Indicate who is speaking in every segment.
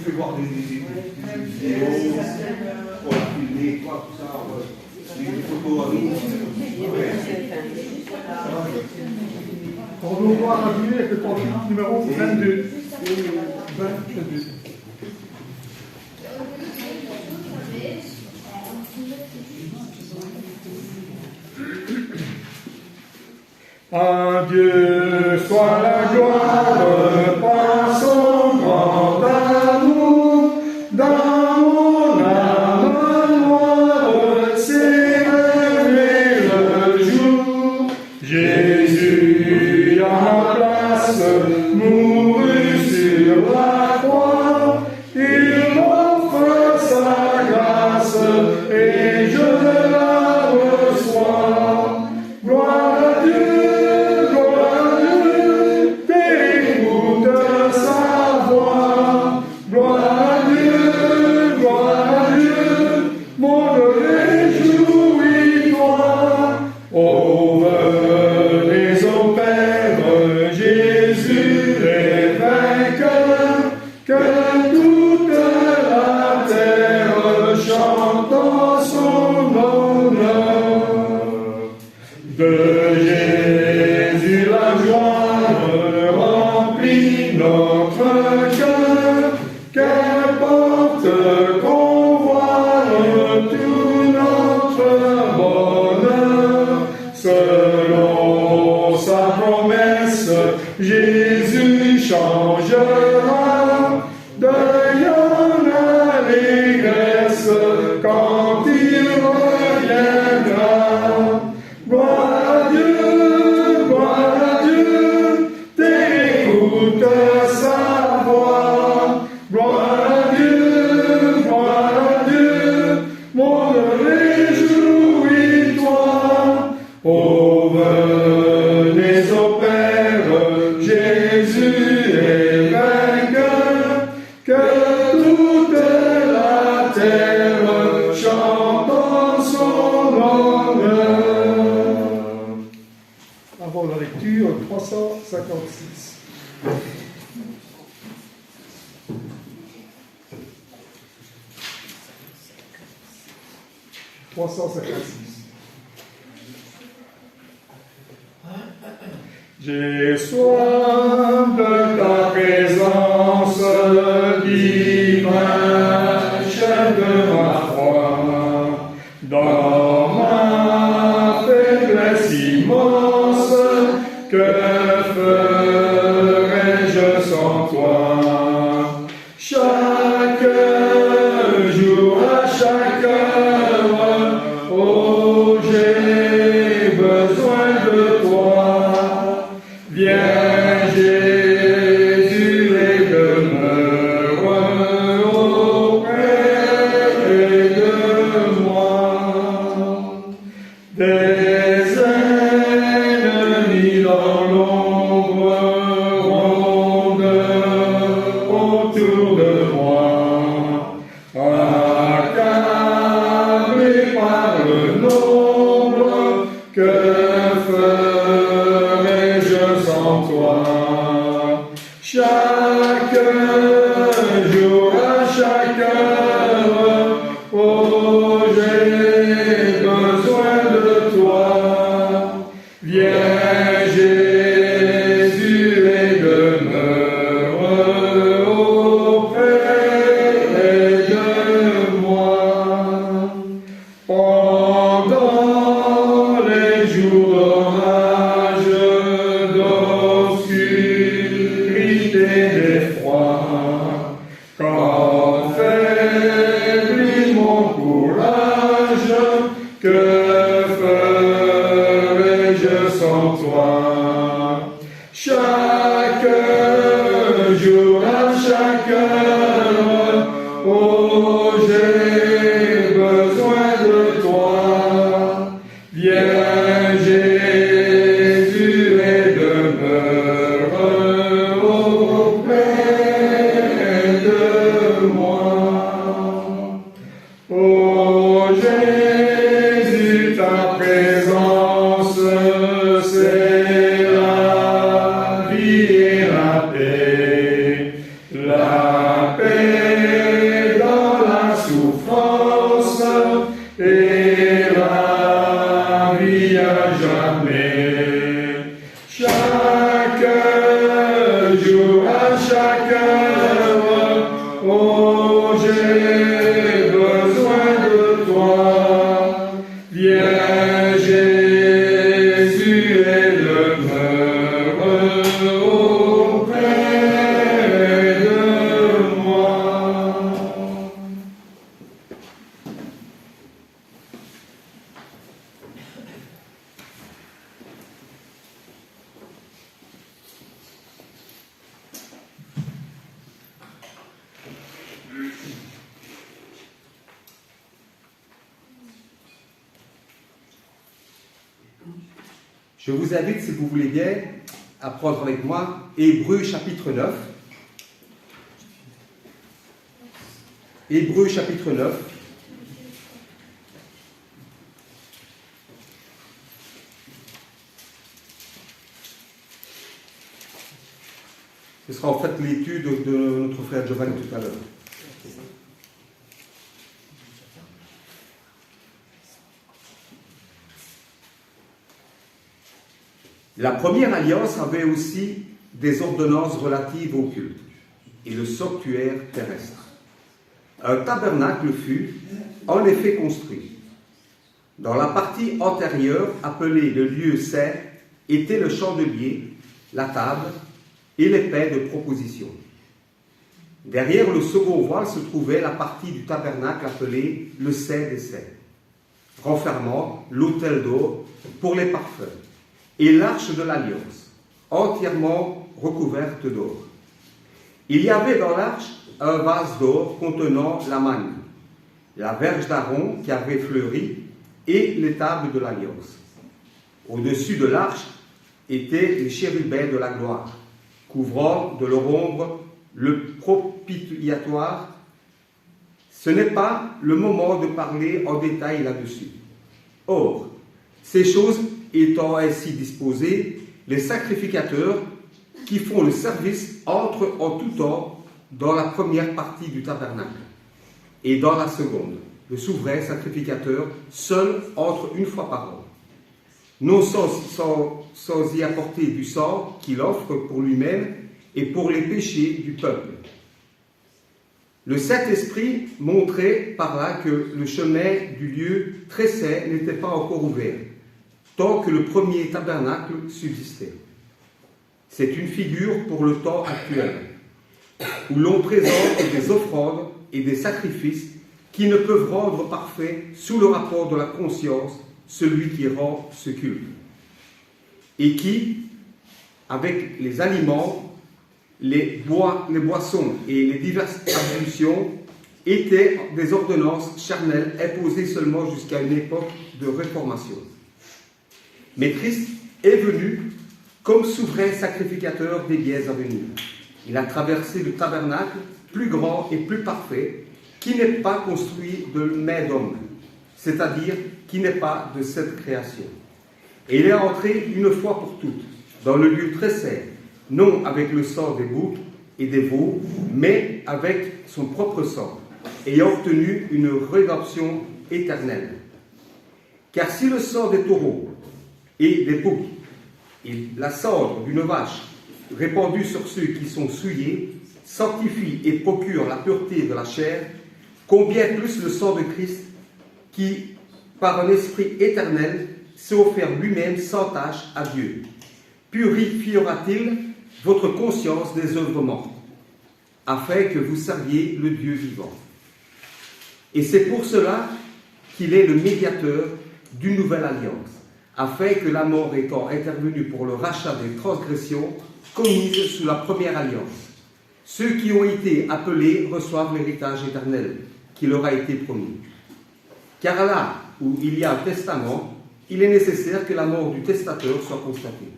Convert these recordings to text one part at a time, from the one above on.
Speaker 1: fait voir des vidéos, on a filmé, quoi, tout ça, des photos à nous.
Speaker 2: On va voir continuer avec le conduite numéro 22. 22. À Dieu soit la gloire par son grand amour, dans mon âme noire s'est levé le jour. Jésus à ma place mourut sur la croix, il m'offre sa grâce et je la reçois. Gloire à Dieu. Jésus changera d'ailleurs l'allégresse quand il reviendra. Gloire à Dieu, t'écoutes sa voix. Gloire à Dieu, mon réjouis-toi. Oh, venez au Père, Jésus est vainqueur, que toute la terre chante en son honneur. Avant la lecture, 356. J'ai soif de ta présence divine, chef de ma foi, dans ma faiblesse immense, que ferais-je sans toi? Chaque jour, à chaque heure, oh, j'ai besoin de toi. Viens Jésus et demeure auprès de moi. Des ennemis dans l'ombre rôdent autour de moi, accablés par le nombre, que sans toi. Chaque jour, à chaque heure, oh, j'ai besoin de toi. Viens Jésus et demeure auprès de moi. Pendant les jours d'orage, d'effroi, quand faiblit mon courage, que ferais-je sans toi? Chaque jour, à chaque heure, oh, j'ai besoin de toi. Viens Jésus et demeure auprès de moi. Oh Jésus, ta présence, c'est la vie et la paix. La paix
Speaker 3: Je vous invite, si vous voulez bien, à prendre avec moi Hébreux chapitre 9. Hébreux chapitre 9. Ce sera en fait l'étude de notre frère Giovanni tout à l'heure. La première alliance avait aussi des ordonnances relatives au culte et le sanctuaire terrestre. Un tabernacle fut en effet construit. Dans la partie antérieure, appelée le lieu saint, était le chandelier, la table et les pains de proposition. Derrière le second voile se trouvait la partie du tabernacle appelée le Saint des Saints, renfermant l'autel d'or pour les parfums, et l'arche de l'Alliance, entièrement recouverte d'or. Il y avait dans l'arche un vase d'or contenant la manne, la verge d'Aaron qui avait fleuri, et les tables de l'Alliance. Au-dessus de l'arche étaient les chérubins de la gloire, couvrant de leur ombre le propitiatoire. Ce n'est pas le moment de parler en détail là-dessus. Or, ces choses étant ainsi disposées, les sacrificateurs qui font le service entrent en tout temps dans la première partie du tabernacle et dans la seconde. Le souverain sacrificateur seul entre une fois par an, non sans y apporter du sang qu'il offre pour lui-même et pour les péchés du peuple. Le Saint-Esprit montrait par là que le chemin du lieu très saint n'était pas encore ouvert, tant que le premier tabernacle subsistait. C'est une figure pour le temps actuel, où l'on présente des offrandes et des sacrifices qui ne peuvent rendre parfait sous le rapport de la conscience celui qui rend ce culte, et qui, avec les aliments, les boissons et les diverses ablutions, étaient des ordonnances charnelles imposées seulement jusqu'à une époque de réformation. Mais Christ est venu comme souverain sacrificateur des biens à venir. Il a traversé le tabernacle plus grand et plus parfait, qui n'est pas construit de main d'homme, c'est-à-dire qui n'est pas de cette création. Et il est entré une fois pour toutes dans le lieu très saint, non avec le sang des boucs et des veaux, mais avec son propre sang, ayant obtenu une rédemption éternelle. Car si le sang des taureaux et des boucs et la cendre d'une vache répandue sur ceux qui sont souillés sanctifie et procure la pureté de la chair, combien plus le sang de Christ qui, par un esprit éternel, s'est offert lui-même sans tache à Dieu, purifiera-t-il votre conscience des œuvres mortes, afin que vous serviez le Dieu vivant. Et c'est pour cela qu'il est le médiateur d'une nouvelle alliance, afin que la mort étant intervenue pour le rachat des transgressions commises sous la première alliance, ceux qui ont été appelés reçoivent l'héritage éternel qui leur a été promis. Car là où il y a un testament, il est nécessaire que la mort du testateur soit constatée.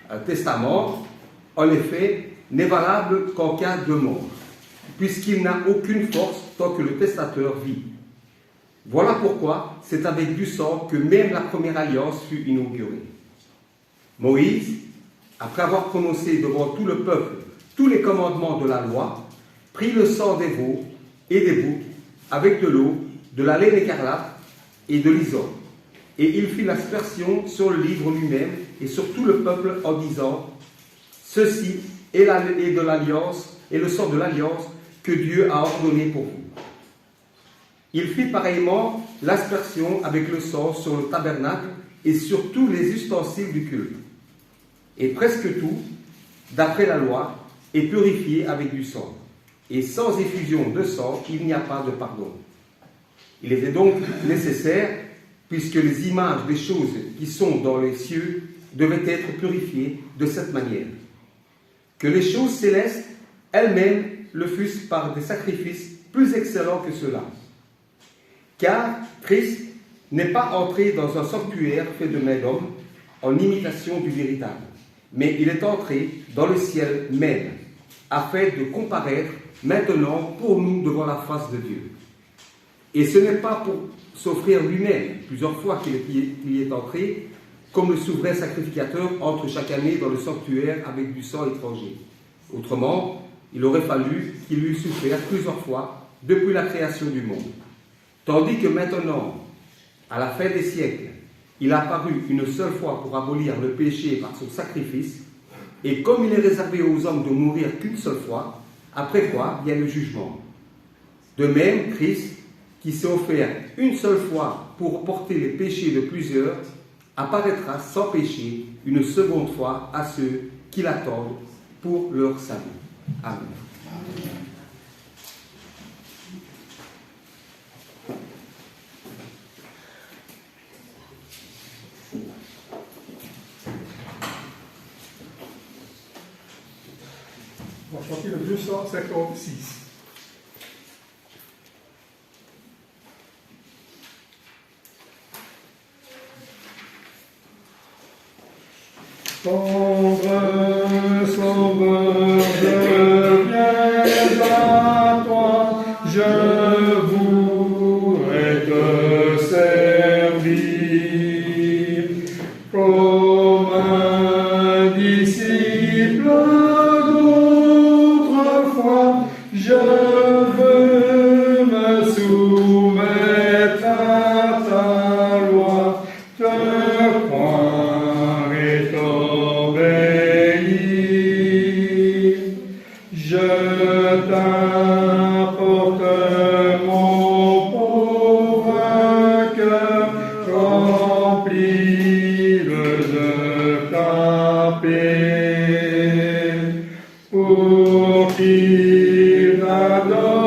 Speaker 3: Un testament, en effet, n'est valable qu'en cas de mort, puisqu'il n'a aucune force tant que le testateur vit. Voilà pourquoi c'est avec du sang que même la première alliance fut inaugurée. Moïse, après avoir prononcé devant tout le peuple tous les commandements de la loi, prit le sang des veaux et des boucs avec de l'eau, de la laine écarlate et de l'hysope. Et il fit l'aspersion sur le livre lui-même et sur tout le peuple en disant: ceci est de l'alliance et le sang de l'alliance que Dieu a ordonné pour vous. Il fit pareillement l'aspersion avec le sang sur le tabernacle et sur tous les ustensiles du culte. Et presque tout, d'après la loi, est purifié avec du sang. Et sans effusion de sang, il n'y a pas de pardon. Il était donc nécessaire, puisque les images des choses qui sont dans les cieux devaient être purifiées de cette manière, que les choses célestes elles-mêmes le fût par des sacrifices plus excellents que ceux-là. Car Christ n'est pas entré dans un sanctuaire fait de main d'homme en imitation du véritable, mais il est entré dans le ciel même, afin de comparaître maintenant pour nous devant la face de Dieu. Et ce n'est pas pour s'offrir lui-même, plusieurs fois qu'il y est entré, comme le souverain sacrificateur entre chaque année dans le sanctuaire avec du sang étranger. Autrement, il aurait fallu qu'il eût souffert plusieurs fois depuis la création du monde. Tandis que maintenant, à la fin des siècles, il a apparu une seule fois pour abolir le péché par son sacrifice, et comme il est réservé aux hommes de mourir qu'une seule fois, après quoi vient le jugement. De même, Christ, qui s'est offert une seule fois pour porter les péchés de plusieurs, apparaîtra sans péché une seconde fois à ceux qui l'attendent pour leur salut. Amen.
Speaker 2: On va chanter le 256. Tendre Sauveur, je viens à toi, je voudrais te servir comme un disciple d'autrefois. Je veux me soumettre à ta loi, te croire et t'obéir. Je t'apporte mon pauvre cœur, rempli de ta paix, pour qu'il t'adore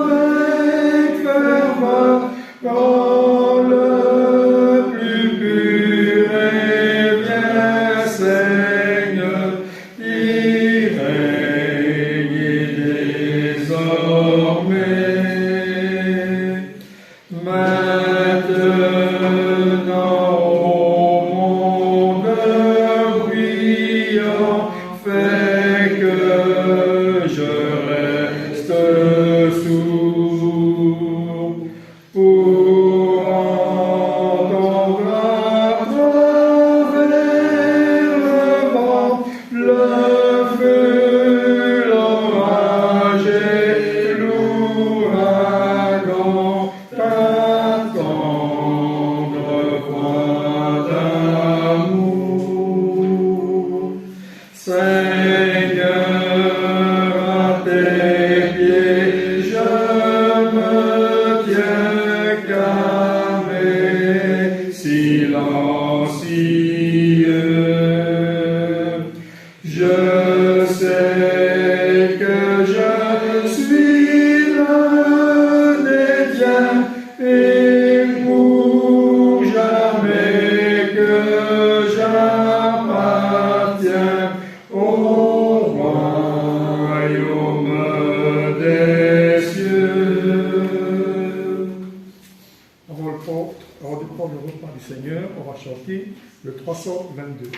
Speaker 2: avec ferveur dans le plus pur et bien Seigneur, qui règne désormais. Maintenant au monde bruyant, fais que je reste sourd pour entendre à travers le vent, le feu, l'orage et l'ouragan, ta tendre voix d'amour. Seigneur, à tes pieds, je me tiens calme, silencieux. Je sais que je suis l'un des tiens, et pour jamais que j'appartiens au royaume des cieux. Avant de prendre le repas du Seigneur, on va chanter le 322.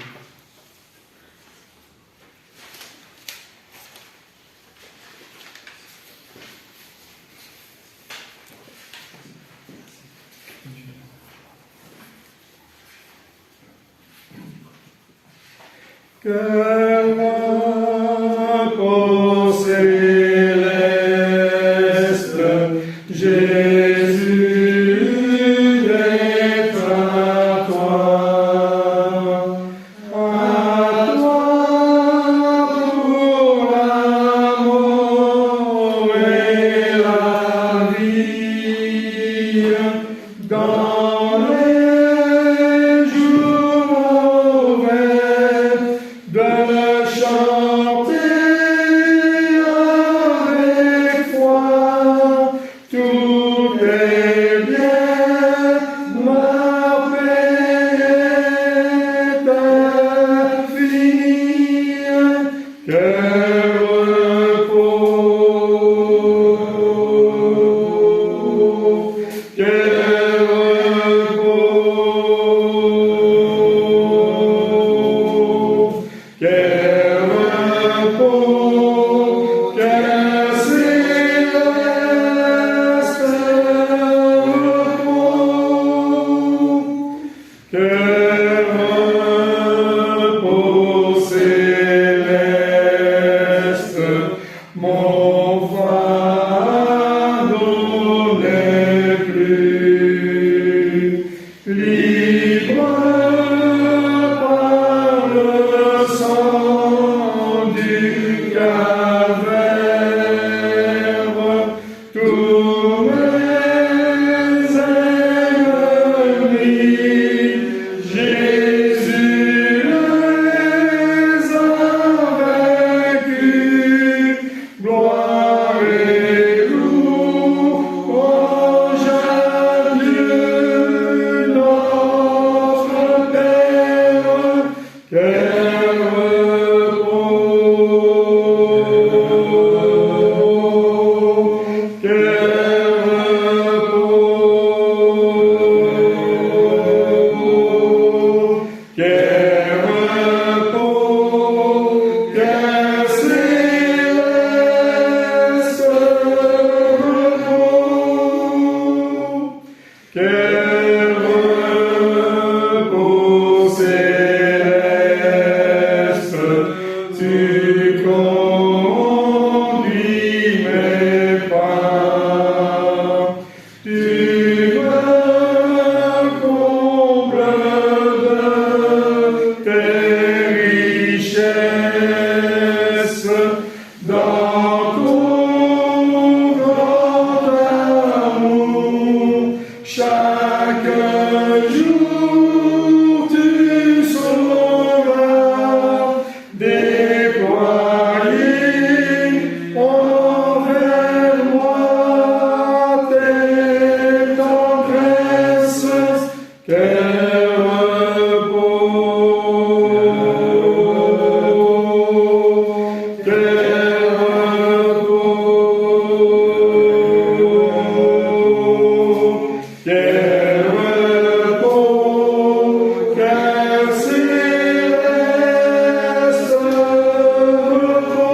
Speaker 2: Que repos céleste, Jésus, d'être à toi pour l'amour et la vie, dans les jours mauvais de Ton fardeau n'est plus libre par le sang du calvaire. Tous mes ennemis, Jésus les a vaincus. Gloire et louange à Dieu notre Père. Quel repos, quel repos, quel repos, quel céleste repos, quel repos céleste, tu conduis mes pas, tu me combles de tes richesses dans ton grand amour. Chaque jour tu sauras déployer envers moi tes tendresses. Quel repos, quel repos, quel repos, quel céleste repos,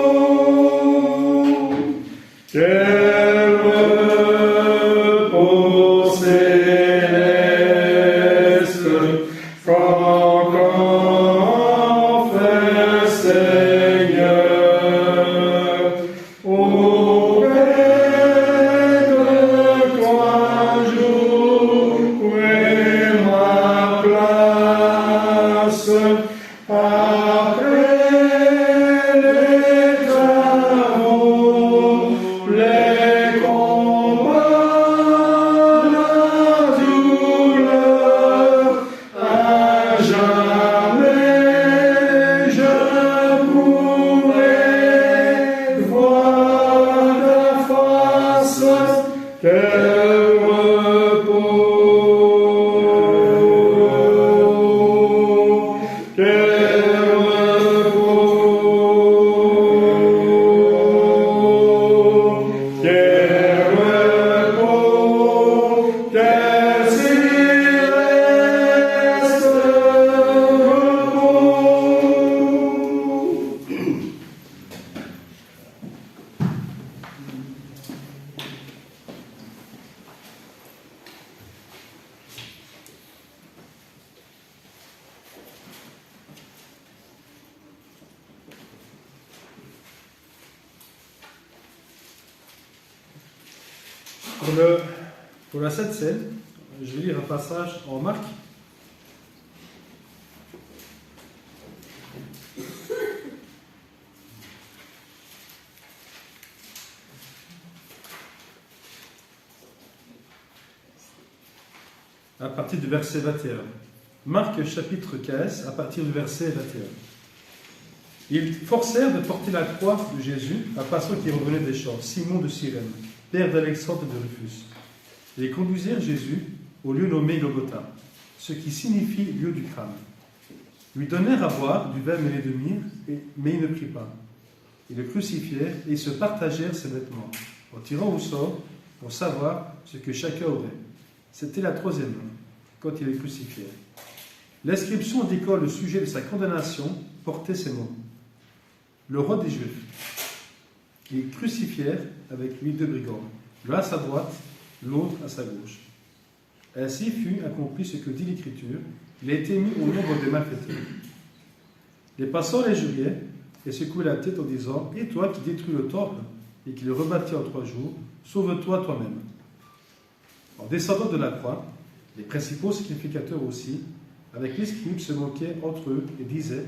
Speaker 2: quel repos céleste, qu'enfin Seigneur, auprès de toi j'aurai ma place. Après les travaux, les combats, la douleur, à jamais je pourrai voir ta face. Quel repos, quel repos, quel repos, quel céleste repos. Pour la Sainte Seine, je vais lire un passage en Marc. À partir du verset 21. Marc chapitre 15, à partir du verset 21. Ils forcèrent de porter la croix de Jésus à passant qui revenait des champs, Simon de Cyrène, père d'Alexandre de Rufus. Et ils conduisirent Jésus au lieu nommé Golgotha, ce qui signifie lieu du crâne. Lui donnèrent à boire du vin mêlé de myrrhe, mais il ne prit pas. Ils le crucifièrent et ils se partagèrent ses vêtements, en tirant au sort pour savoir ce que chacun aurait. C'était la troisième heure, quand ils le crucifièrent. L'inscription indiquant le sujet de sa condamnation portait ces mots. Le roi des Juifs. Ils crucifièrent avec lui deux brigands, l'un à sa droite, l'autre à sa gauche. Ainsi fut accompli ce que dit l'Écriture, il a été mis au nombre des malfaiteurs. Les passants les jugeaient et secouaient la tête en disant « Et toi qui détruis le temple, et qui le rebâtit en 3 jours, sauve-toi toi-même. En descendant de la croix, les principaux sacrificateurs aussi, avec les scribes, se moquaient entre eux et disaient,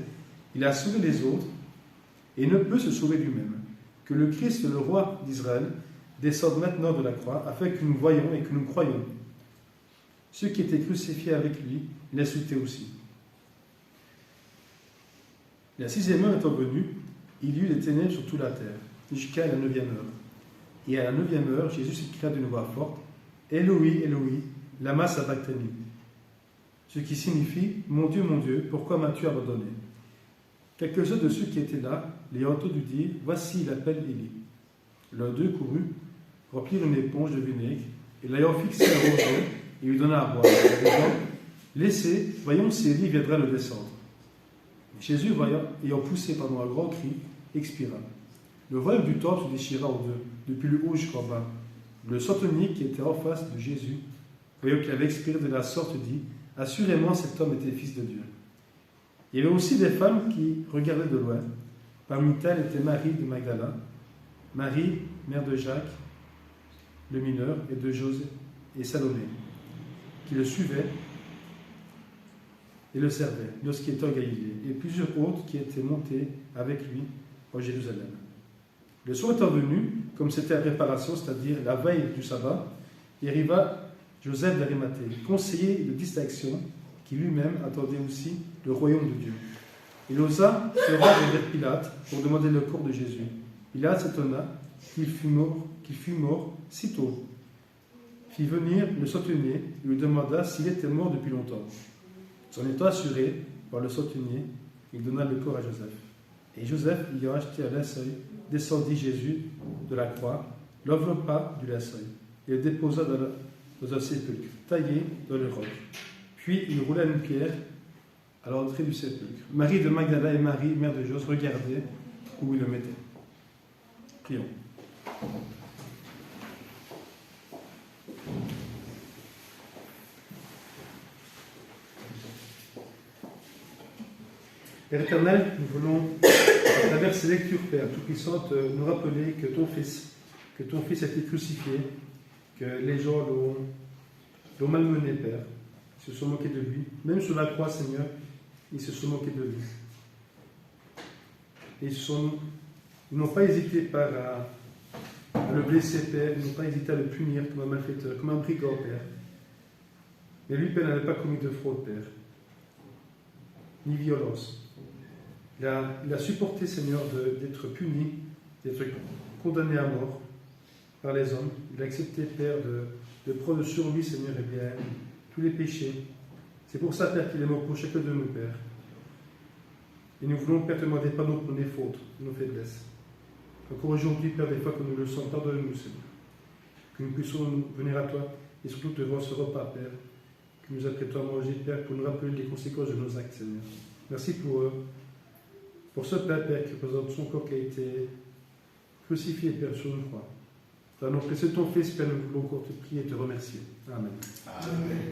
Speaker 2: il a sauvé les autres et ne peut se sauver lui-même. Que le Christ, le roi d'Israël, descende maintenant de la croix, afin que nous voyions et que nous croyions. Ceux qui étaient crucifiés avec lui l'insultaient aussi. La 6e heure étant venue, il y eut des ténèbres sur toute la terre, jusqu'à la 9e heure. Et à la 9e heure, Jésus s'écria d'une voix forte, Eloi, Eloi, lama sabachthani, ce qui signifie, mon Dieu, pourquoi m'as-tu abandonné? Quelques-uns de ceux qui étaient là, l'ayant entendu dire, voici, il appelle Élie. L'un d'eux courut, remplir une éponge de vinaigre, et l'ayant fixé à roseau, il lui donna à boire, en disant, laissez, voyons si Élie viendra le descendre. Jésus, ayant poussé un grand cri, expira. Le voile du temple se déchira en deux, depuis le haut jusqu'en bas. Le centenier qui était en face de Jésus, voyant qu'il avait expiré de la sorte, dit, assurément cet homme était fils de Dieu. Il y avait aussi des femmes qui regardaient de loin. Parmi elles était Marie de Magdala, Marie, mère de Jacques, le mineur, et de José et Salomé, qui le suivaient et le servaient lorsqu'il était en Galilée, et plusieurs autres qui étaient montés avec lui en Jérusalem. Le soir étant venu, comme c'était la préparation, c'est-à-dire la veille du sabbat, il arriva Joseph d'Arimathée, conseiller de distinction, qui lui-même attendait aussi le royaume de Dieu. Il osa se rendre vers Pilate pour demander le corps de Jésus. Pilate s'étonna qu'il fût mort sitôt. Fit venir le centenier et lui demanda s'il était mort depuis longtemps. S'en étant assuré par le centenier, il donna le corps à Joseph. Et Joseph, ayant acheté un linceul, descendit Jésus de la croix, l'enveloppa du linceul, et le déposa dans un sépulcre, taillé dans le roc. Puis il roula une pierre à l'entrée du sépulcre. Marie de Magdala et Marie, mère de Jose, regardaient où il le mettait. Prions. Père éternel, nous voulons, à travers ces lectures, Père Tout-Puissant, nous rappeler que ton Fils a été crucifié, que les gens l'ont malmené, Père. Ils se sont moqués de lui. Même sur la croix, Seigneur, ils se sont moqués de lui. Et ils n'ont pas hésité à le blesser, Père. Ils n'ont pas hésité à le punir comme un malfaiteur, comme un brigand, Père. Mais lui, Père, n'avait pas commis de fraude, Père, ni violence. Il a supporté, Seigneur, d'être puni, d'être condamné à mort par les hommes. Il a accepté, Père, de prendre sur lui, Seigneur, eh bien, tous les péchés. C'est pour ça, Père, qu'il est mort pour chacun de nous, Père. Et nous voulons, Père, te demander pardon pour nos fautes, nos faiblesses. Encore aujourd'hui, Père, des fois que nous le sentons, pardonne-nous, Seigneur. Que nous puissions venir à toi et surtout te voir ce repas, Père, que nous apprêtons à manger, Père, pour nous rappeler les conséquences de nos actes, Seigneur. Merci pour ce Père, Père, qui représente son corps qui a été crucifié, Père, sur une croix. Dans le nom précieux de ton Fils, Père, nous voulons encore te prier et te remercier. Amen.
Speaker 1: Amen.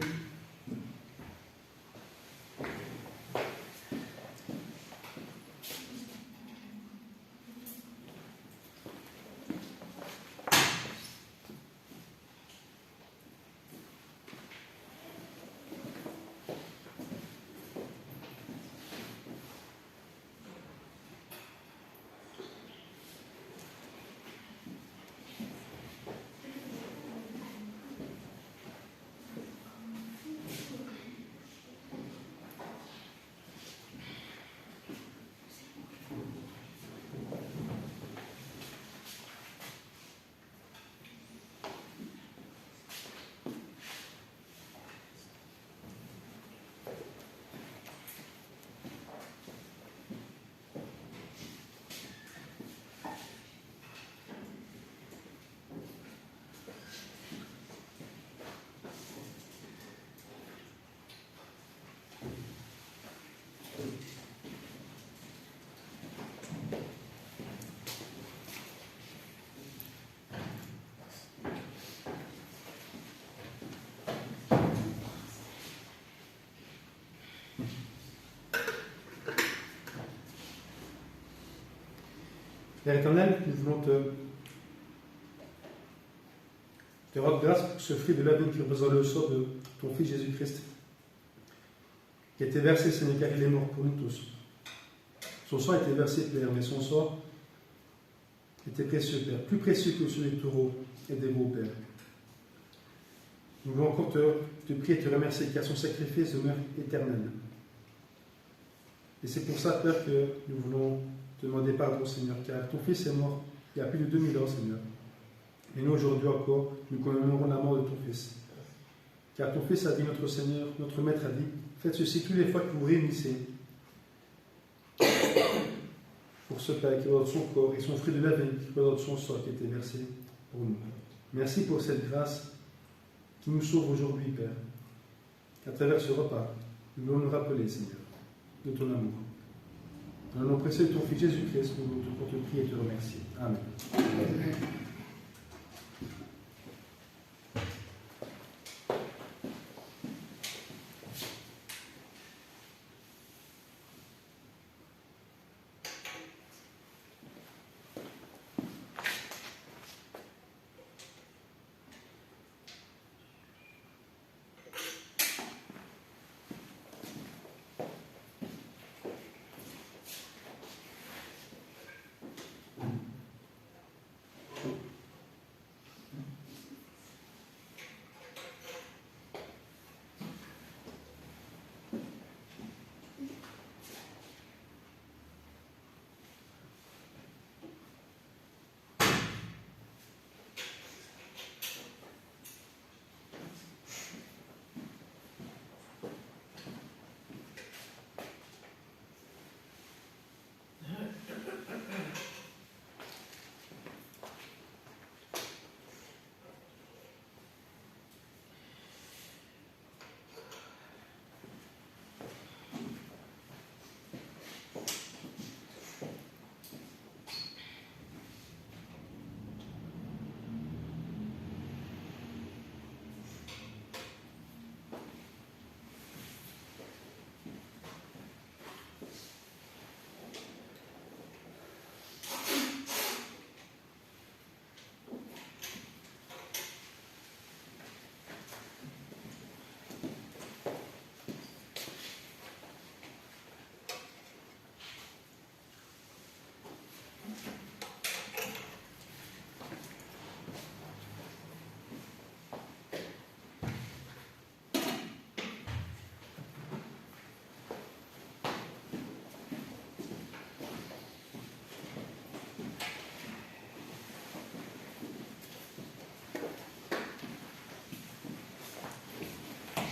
Speaker 2: Père éternel, nous voulons te te rendre grâce pour ce fruit de la vie qui représente le sort de ton Fils Jésus-Christ, qui a été versé, Seigneur, car il est mort pour nous tous. Son sang a été versé, Père, mais son sang était précieux, Père, plus précieux que celui des taureaux et des veaux, Père. Nous voulons encore te prier et te remercier, car son sacrifice demeure éternel. Et c'est pour ça, Père, que nous voulons te demander pardon, Seigneur, car ton Fils est mort il y a plus de 2000 ans, Seigneur. Et nous, aujourd'hui encore, nous commémorons la mort de ton Fils. Car ton Fils a dit, notre Seigneur, notre Maître a dit, faites ceci toutes les fois que vous vous réunissez pour ce Père qui représente son corps et son fruit de la vie qui représente son sang qui a été versé pour nous. Merci pour cette grâce qui nous sauve aujourd'hui, Père. À travers ce repas, nous voulons nous rappeler, Seigneur, de ton amour. Dans le nom précieux de ton Fils Jésus-Christ, nous voulons te prier et te remercier. Amen. Amen.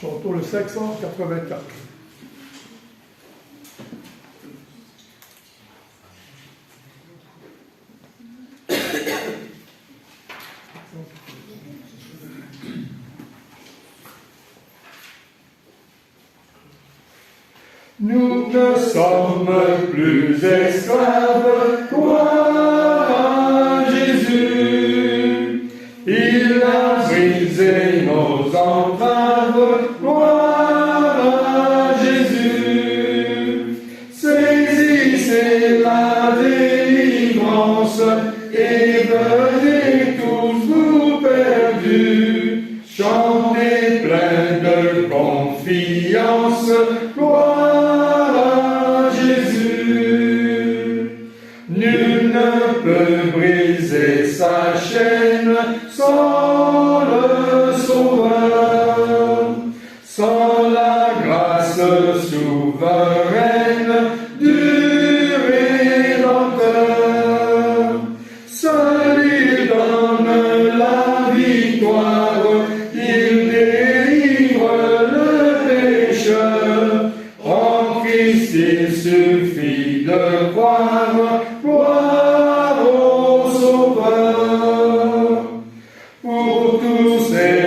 Speaker 4: Chantons le 584. Nous ne sommes plus esclaves, gloire à Jésus. Il a brisé nos entraves, gloire à Jésus. Saisissez la délivrance et venez tous vous perdus. Chantez plein de confiance, gloire à Jésus. Nul ne peut briser sa chaîne sans le Sauveur, sans la grâce souveraine du Rédempteur. Seul il donne la victoire, il délivre le pécheur. En Christ il suffit de croire, gloire au Sauveur. Pour tous ces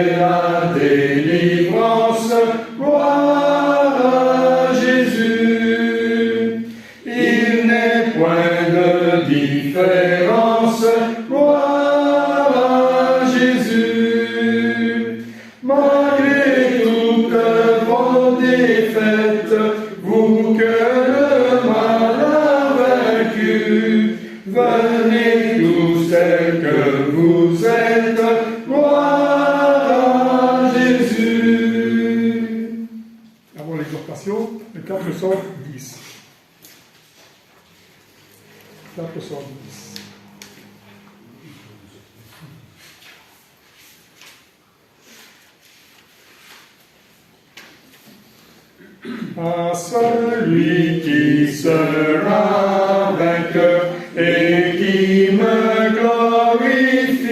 Speaker 4: à celui qui sera vainqueur et qui me glorifie.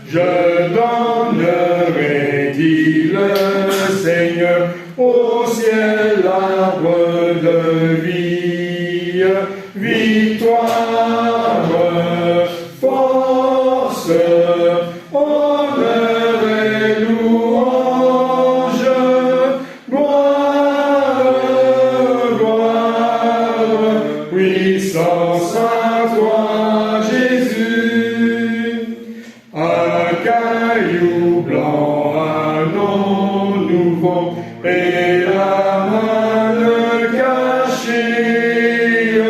Speaker 4: Je donnerai, dit le Seigneur, au ciel l'arbre de vie. Victoire, force, honneur et louange, gloire, gloire, puissance à toi, Jésus. Un caillou blanc, un nom nouveau, et la main cachée,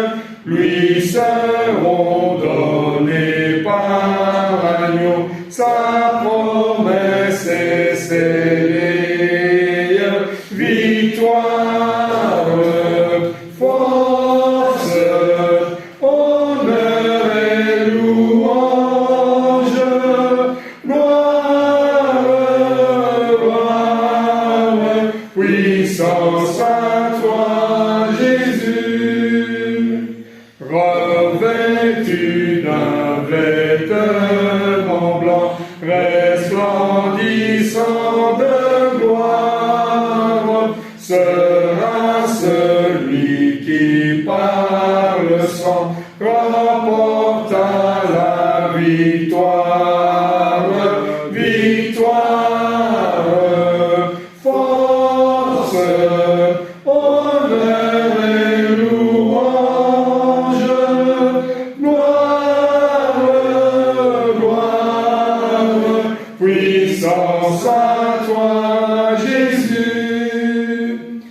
Speaker 4: lui seront donnés par agneau, sa promesse est scellée. Victoire, force, honneur et louange, gloire, gloire, puissance à toi, Jésus. Revêtu d'un vêtement blanc, resplendissant de gloire, sera celui qui par le sang remporta la victoire. Victoire, force, honneur et louange, gloire, gloire, puissance à toi, Jésus.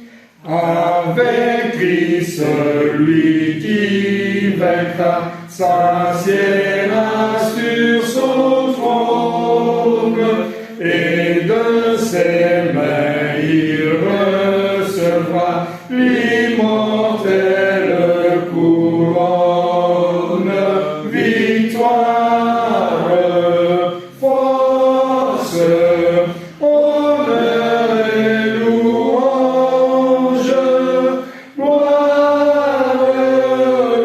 Speaker 4: Avec Christ, celui qui vaincra, s'assiera sur son trône, et de ses mains il recevra l'immortelle couronne. Victoire, force, honneur et louange, gloire,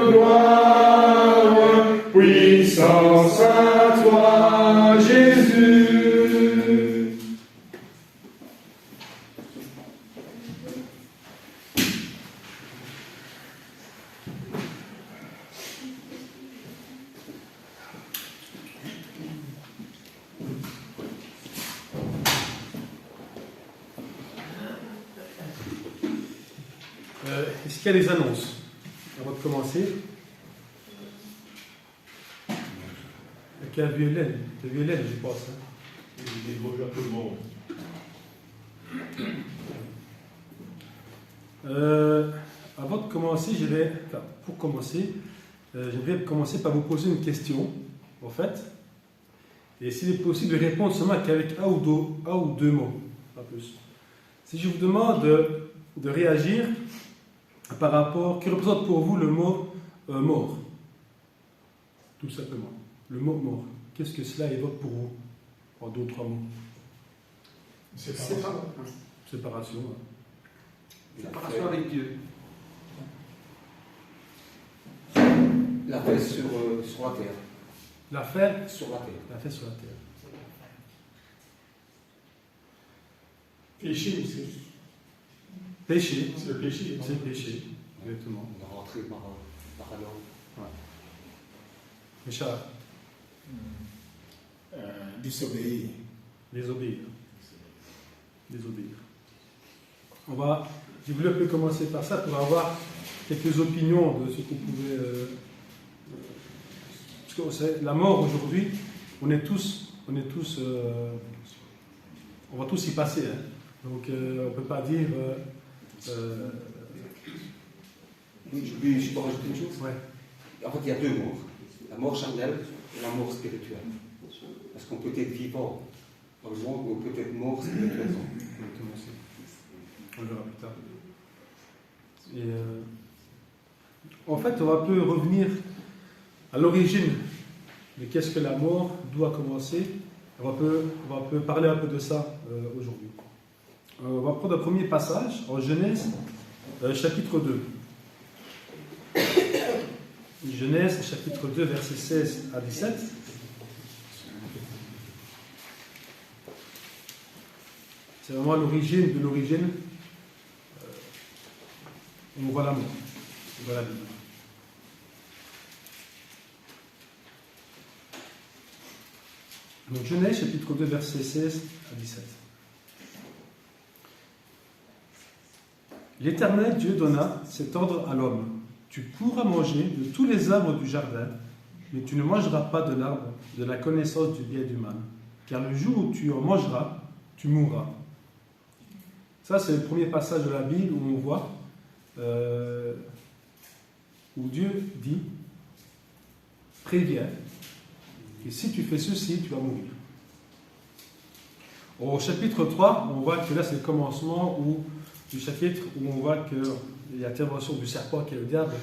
Speaker 4: gloire, puissance à toi, Jésus.
Speaker 2: Est-ce qu'il y a des annonces avant de commencer? Avec un violon, je pense. Hein.
Speaker 1: Bonjour à tout le monde.
Speaker 2: Avant de commencer, pour commencer, je vais commencer par vous poser une question, en fait. Et s'il est possible de répondre seulement qu'avec un ou deux mots, pas plus. Si je vous demande de réagir par rapport, que représente pour vous le mot mort? Tout simplement. Le mot mort. Qu'est-ce que cela évoque pour vous? En deux ou trois mots.
Speaker 3: Séparation.
Speaker 2: Séparation. Hein.
Speaker 3: Séparation avec Dieu. La paix sur la terre.
Speaker 2: La paix
Speaker 3: Sur la terre.
Speaker 2: La paix sur la terre.
Speaker 4: Péché aussi.
Speaker 2: Péché.
Speaker 4: C'est le péché.
Speaker 2: C'est le péché. Exactement.
Speaker 3: On est rentré par la langue.
Speaker 2: Ouais. Richard,
Speaker 4: Désobéir.
Speaker 2: désobéir. Désobéir. J'ai voulu un peu commencer par ça pour avoir quelques opinions de ce qu'on pouvait. Parce que la mort aujourd'hui, on va tous y passer. Hein. Donc on ne peut pas dire.
Speaker 3: Oui, je peux rajouter une chose.
Speaker 2: Ouais.
Speaker 3: En fait, il y a deux morts. La mort charnelle et la mort spirituelle. Parce qu'on peut être vivant dans le monde, ou on peut être mort spirituellement.
Speaker 2: Exactement ça. On verra plus tard. Et, en fait, on va un peu revenir à l'origine de qu'est-ce que la mort, d'où a commencé. On va un peu parler un peu de ça aujourd'hui. On va prendre un premier passage en Genèse, chapitre 2. Genèse, chapitre 2, versets 16 à 17. C'est vraiment l'origine de l'origine. On voit l'amour. On voit la Bible. Donc Genèse, chapitre 2, versets 16 à 17. L'Éternel Dieu donna cet ordre à l'homme. Tu pourras manger de tous les arbres du jardin, mais tu ne mangeras pas de l'arbre de la connaissance du bien et du mal. Car le jour où tu en mangeras, tu mourras. Ça, c'est le premier passage de la Bible où on voit, où Dieu dit, préviens, et si tu fais ceci, tu vas mourir. Au chapitre 3, on voit que là, c'est le commencement du chapitre où on voit qu'il y a l'intervention du serpent qui est le diable.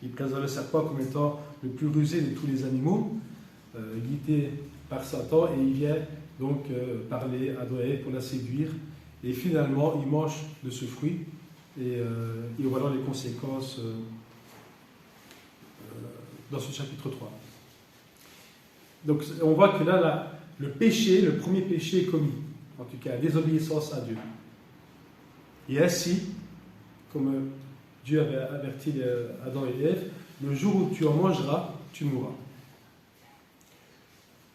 Speaker 2: Il présente le serpent comme étant le plus rusé de tous les animaux, guidé par Satan, et il vient donc parler à Adam et Ève pour la séduire. Et finalement, il mange de ce fruit, et voilà les conséquences dans ce chapitre 3. Donc on voit que là, le péché, le premier péché est commis, en tout cas la désobéissance à Dieu. Et ainsi, comme Dieu avait averti Adam et Ève, le jour où tu en mangeras, tu mourras.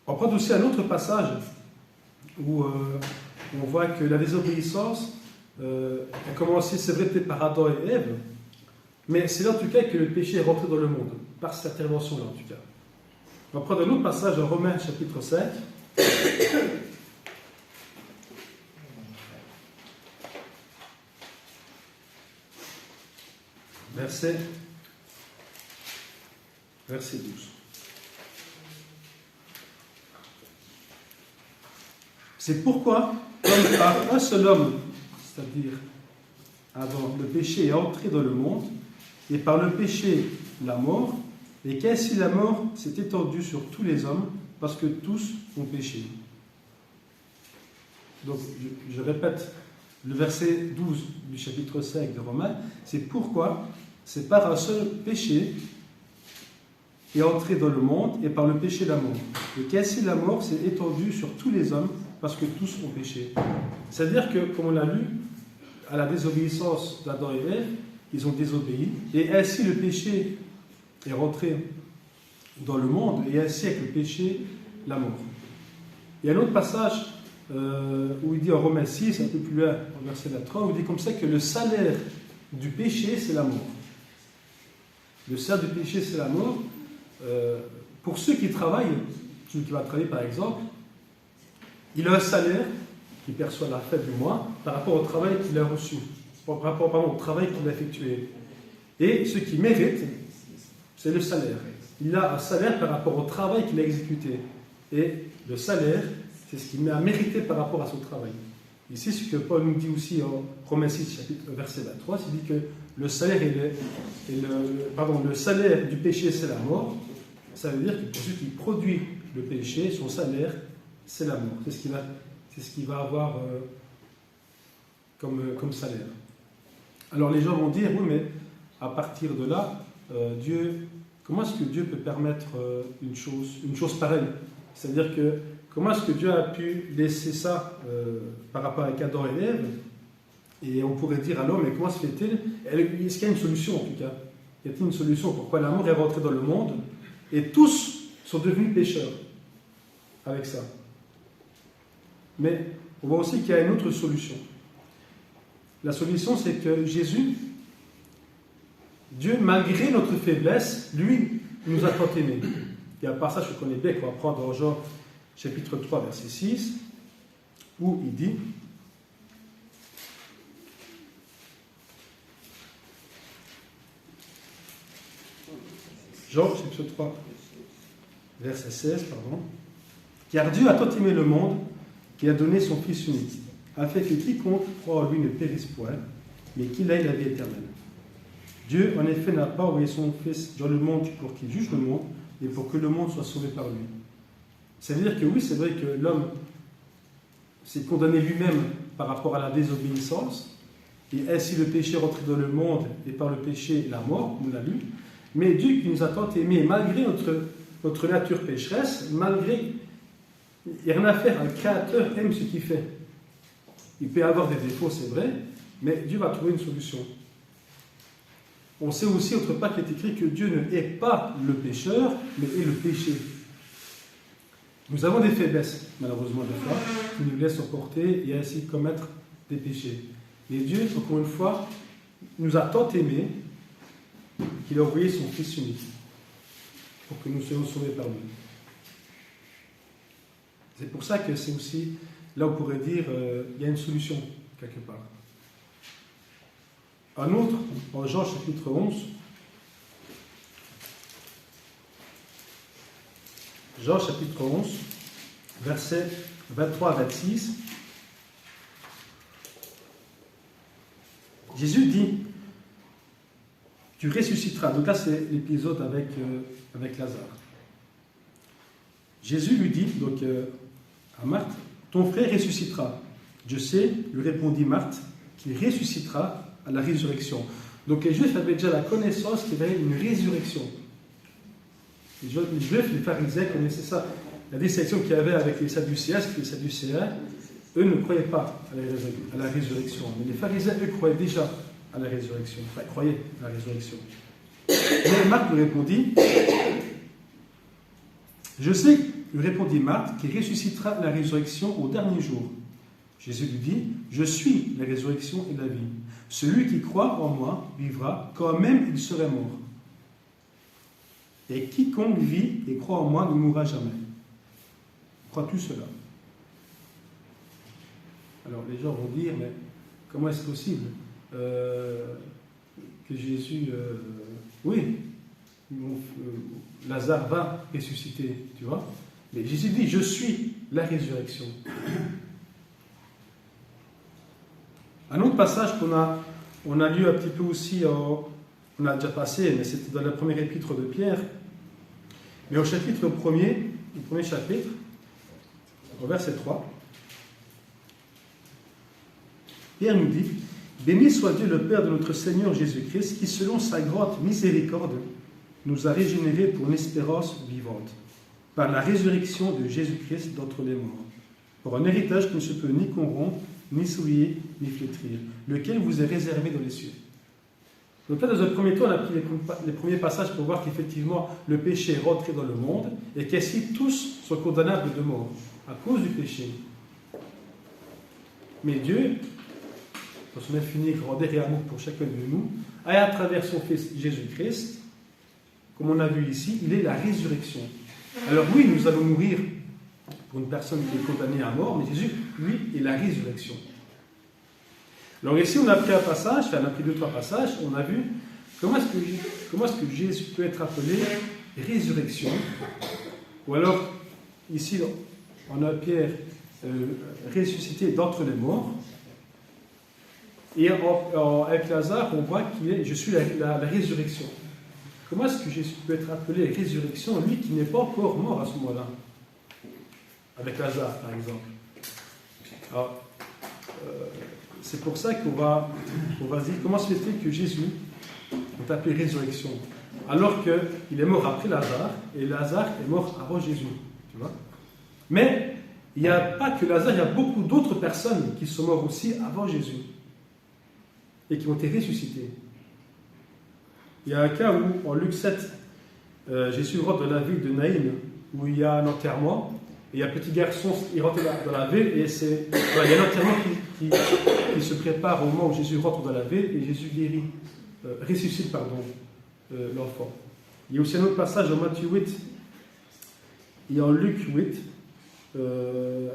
Speaker 2: On prend aussi un autre passage où on voit que la désobéissance a commencé, c'est vrai, peut-être par Adam et Ève, mais c'est là en tout cas que le péché est rentré dans le monde, par cette intervention-là en tout cas. On va prendre un autre passage en Romains chapitre 5. Verset 12. C'est pourquoi, comme par un seul homme, c'est-à-dire Adam, le péché est entré dans le monde, et par le péché, la mort, et qu'ainsi la mort s'est étendue sur tous les hommes, parce que tous ont péché. Donc, je répète, le verset 12 du chapitre 5 de Romains, c'est pourquoi c'est par un seul péché est entré dans le monde, et par le péché la mort. Et qu'ainsi la mort s'est étendue sur tous les hommes, parce que tous ont péché. C'est-à-dire que, comme on l'a lu, à la désobéissance d'Adam et Ève, ils ont désobéi, et ainsi le péché est rentré dans le monde, et ainsi avec le péché, la mort. Il y a un autre passage où il dit en Romains 6, un peu plus loin, au verset 23, où il dit comme ça que le salaire du péché, c'est la mort. Le salaire du péché, c'est la mort. Pour ceux qui travaillent, celui qui va travailler par exemple, il a un salaire qu'il perçoit à la fin du mois par rapport au travail qu'il a reçu, par rapport au travail qu'il a effectué. Et ce qu'il mérite, c'est le salaire. Il a un salaire par rapport au travail qu'il a exécuté. Et le salaire, c'est ce qu'il a mérité par rapport à son travail. Ici, ce que Paul nous dit aussi en Romains 6, chapitre, verset 23, c'est dit que le salaire, le salaire du péché, c'est la mort. Ça veut dire que pour celui qui produit le péché, son salaire, c'est la mort. C'est ce qu'il va avoir comme salaire. Alors les gens vont dire, oui, mais à partir de là, comment est-ce que Dieu peut permettre une chose pareille? C'est-à-dire que comment est-ce que Dieu a pu laisser ça par rapport à Adam et Ève? Et on pourrait dire alors, mais comment se fait-il? Est-ce qu'il y a une solution en tout cas? Y a-t-il une solution? Pourquoi l'amour est rentré dans le monde et tous sont devenus pécheurs avec ça? Mais on voit aussi qu'il y a une autre solution. La solution, c'est que Jésus, Dieu, malgré notre faiblesse, lui, nous a tant aimés. Il y a un passage que je connais bien, qu'on va prendre dans Jean chapitre 3, verset 6, où il dit, Jean chapitre 3, verset 16, pardon, car Dieu a tant aimé le monde qu'il a donné son Fils unique, afin que quiconque croit en lui ne périsse point, mais qu'il ait la vie éternelle. Dieu, en effet, n'a pas envoyé son Fils dans le monde pour qu'il juge le monde, mais pour que le monde soit sauvé par lui. Ça veut dire que oui, c'est vrai que l'homme s'est condamné lui-même par rapport à la désobéissance, et ainsi le péché rentré dans le monde, et par le péché la mort, on l'a lu. Mais Dieu qui nous a tant aimés, malgré notre nature pécheresse, malgré, il n'y a rien à faire, un créateur aime ce qu'il fait. Il peut y avoir des défauts, c'est vrai, mais Dieu va trouver une solution. On sait aussi, autre part, qu'il est écrit que Dieu ne hait pas le pécheur, mais hait le péché. Nous avons des faiblesses, malheureusement, des fois, qui nous laissent emporter et ainsi commettre des péchés. Mais Dieu, encore une fois, nous a tant aimés qu'il a envoyé son Fils unique pour que nous soyons sauvés par lui. C'est pour ça que c'est aussi, là on pourrait dire, il y a une solution, quelque part. Un autre, en Jean chapitre 11, Jean chapitre 11, versets 23 à 26, Jésus dit, tu ressusciteras. Donc là c'est l'épisode avec Lazare. Jésus lui dit, donc à Marthe, ton frère ressuscitera. Je sais, lui répondit Marthe, qu'il ressuscitera à la résurrection. Donc les Juifs avaient déjà la connaissance qu'il y avait une résurrection. Les Juifs, les pharisiens connaissaient ça. La distinction qu'il y avait avec les Sadducéens, c'est que les Sadducéens, eux ne croyaient pas à la résurrection. Mais les pharisiens, eux, croyaient déjà à la résurrection. Enfin, croyaient à la résurrection. Mais Marthe lui répondit, je sais, lui répondit Marthe, qu'il ressuscitera la résurrection au dernier jour. Jésus lui dit, je suis la résurrection et la vie. Celui qui croit en moi vivra, quand même il serait mort. Et quiconque vit et croit en moi ne mourra jamais. Crois-tu cela? Alors les gens vont dire, mais comment est-ce possible que Jésus... oui, Lazare va ressusciter, tu vois. Mais Jésus dit, je suis la résurrection. Un autre passage qu'on a lu un petit peu aussi, on a déjà passé, mais c'était dans la première épître de Pierre, mais au chapitre 1er, le premier chapitre, au verset 3, Pierre nous dit, béni soit Dieu le Père de notre Seigneur Jésus-Christ, qui selon sa grande miséricorde nous a régénérés pour une espérance vivante, par la résurrection de Jésus-Christ d'entre les morts, pour un héritage qui ne se peut ni corrompre, ni souiller, ni flétrir, lequel vous est réservé dans les cieux. Donc là, dans un premier temps, on a pris les premiers passages pour voir qu'effectivement, le péché est rentré dans le monde et qu'ainsi tous sont condamnables de mort à cause du péché. Mais Dieu, dans son infini grandeur et amour pour chacun de nous, a à travers son Fils Jésus-Christ, comme on a vu ici, il est la résurrection. Alors oui, nous allons mourir pour une personne qui est condamnée à mort, mais Jésus, lui, est la résurrection. Alors ici, on a pris un passage, on a pris 2-3 passages, on a vu comment est-ce que Jésus peut être appelé résurrection. Ou alors, ici, on a Pierre ressuscité d'entre les morts. Et avec Lazare, on voit qu'il est, je suis la résurrection. Comment est-ce que Jésus peut être appelé résurrection, lui qui n'est pas encore mort à ce moment-là? Avec Lazare, par exemple. Alors, c'est pour ça qu'on va dire comment se fait-il que Jésus est appelé résurrection, alors qu'il est mort après Lazare, et Lazare est mort avant Jésus. Tu vois? Mais il n'y a pas que Lazare, il y a beaucoup d'autres personnes qui sont mortes aussi avant Jésus, et qui ont été ressuscitées. Il y a un cas où, en Luc 7, Jésus rentre dans la ville de Naïm, où il y a un enterrement, et un petit garçon, il rentre dans la ville, et il y a un enterrement qui se prépare au moment où Jésus rentre dans la ville, et Jésus guérit, ressuscite l'enfant. Il y a aussi un autre passage en Matthieu 8, et en Luc 8,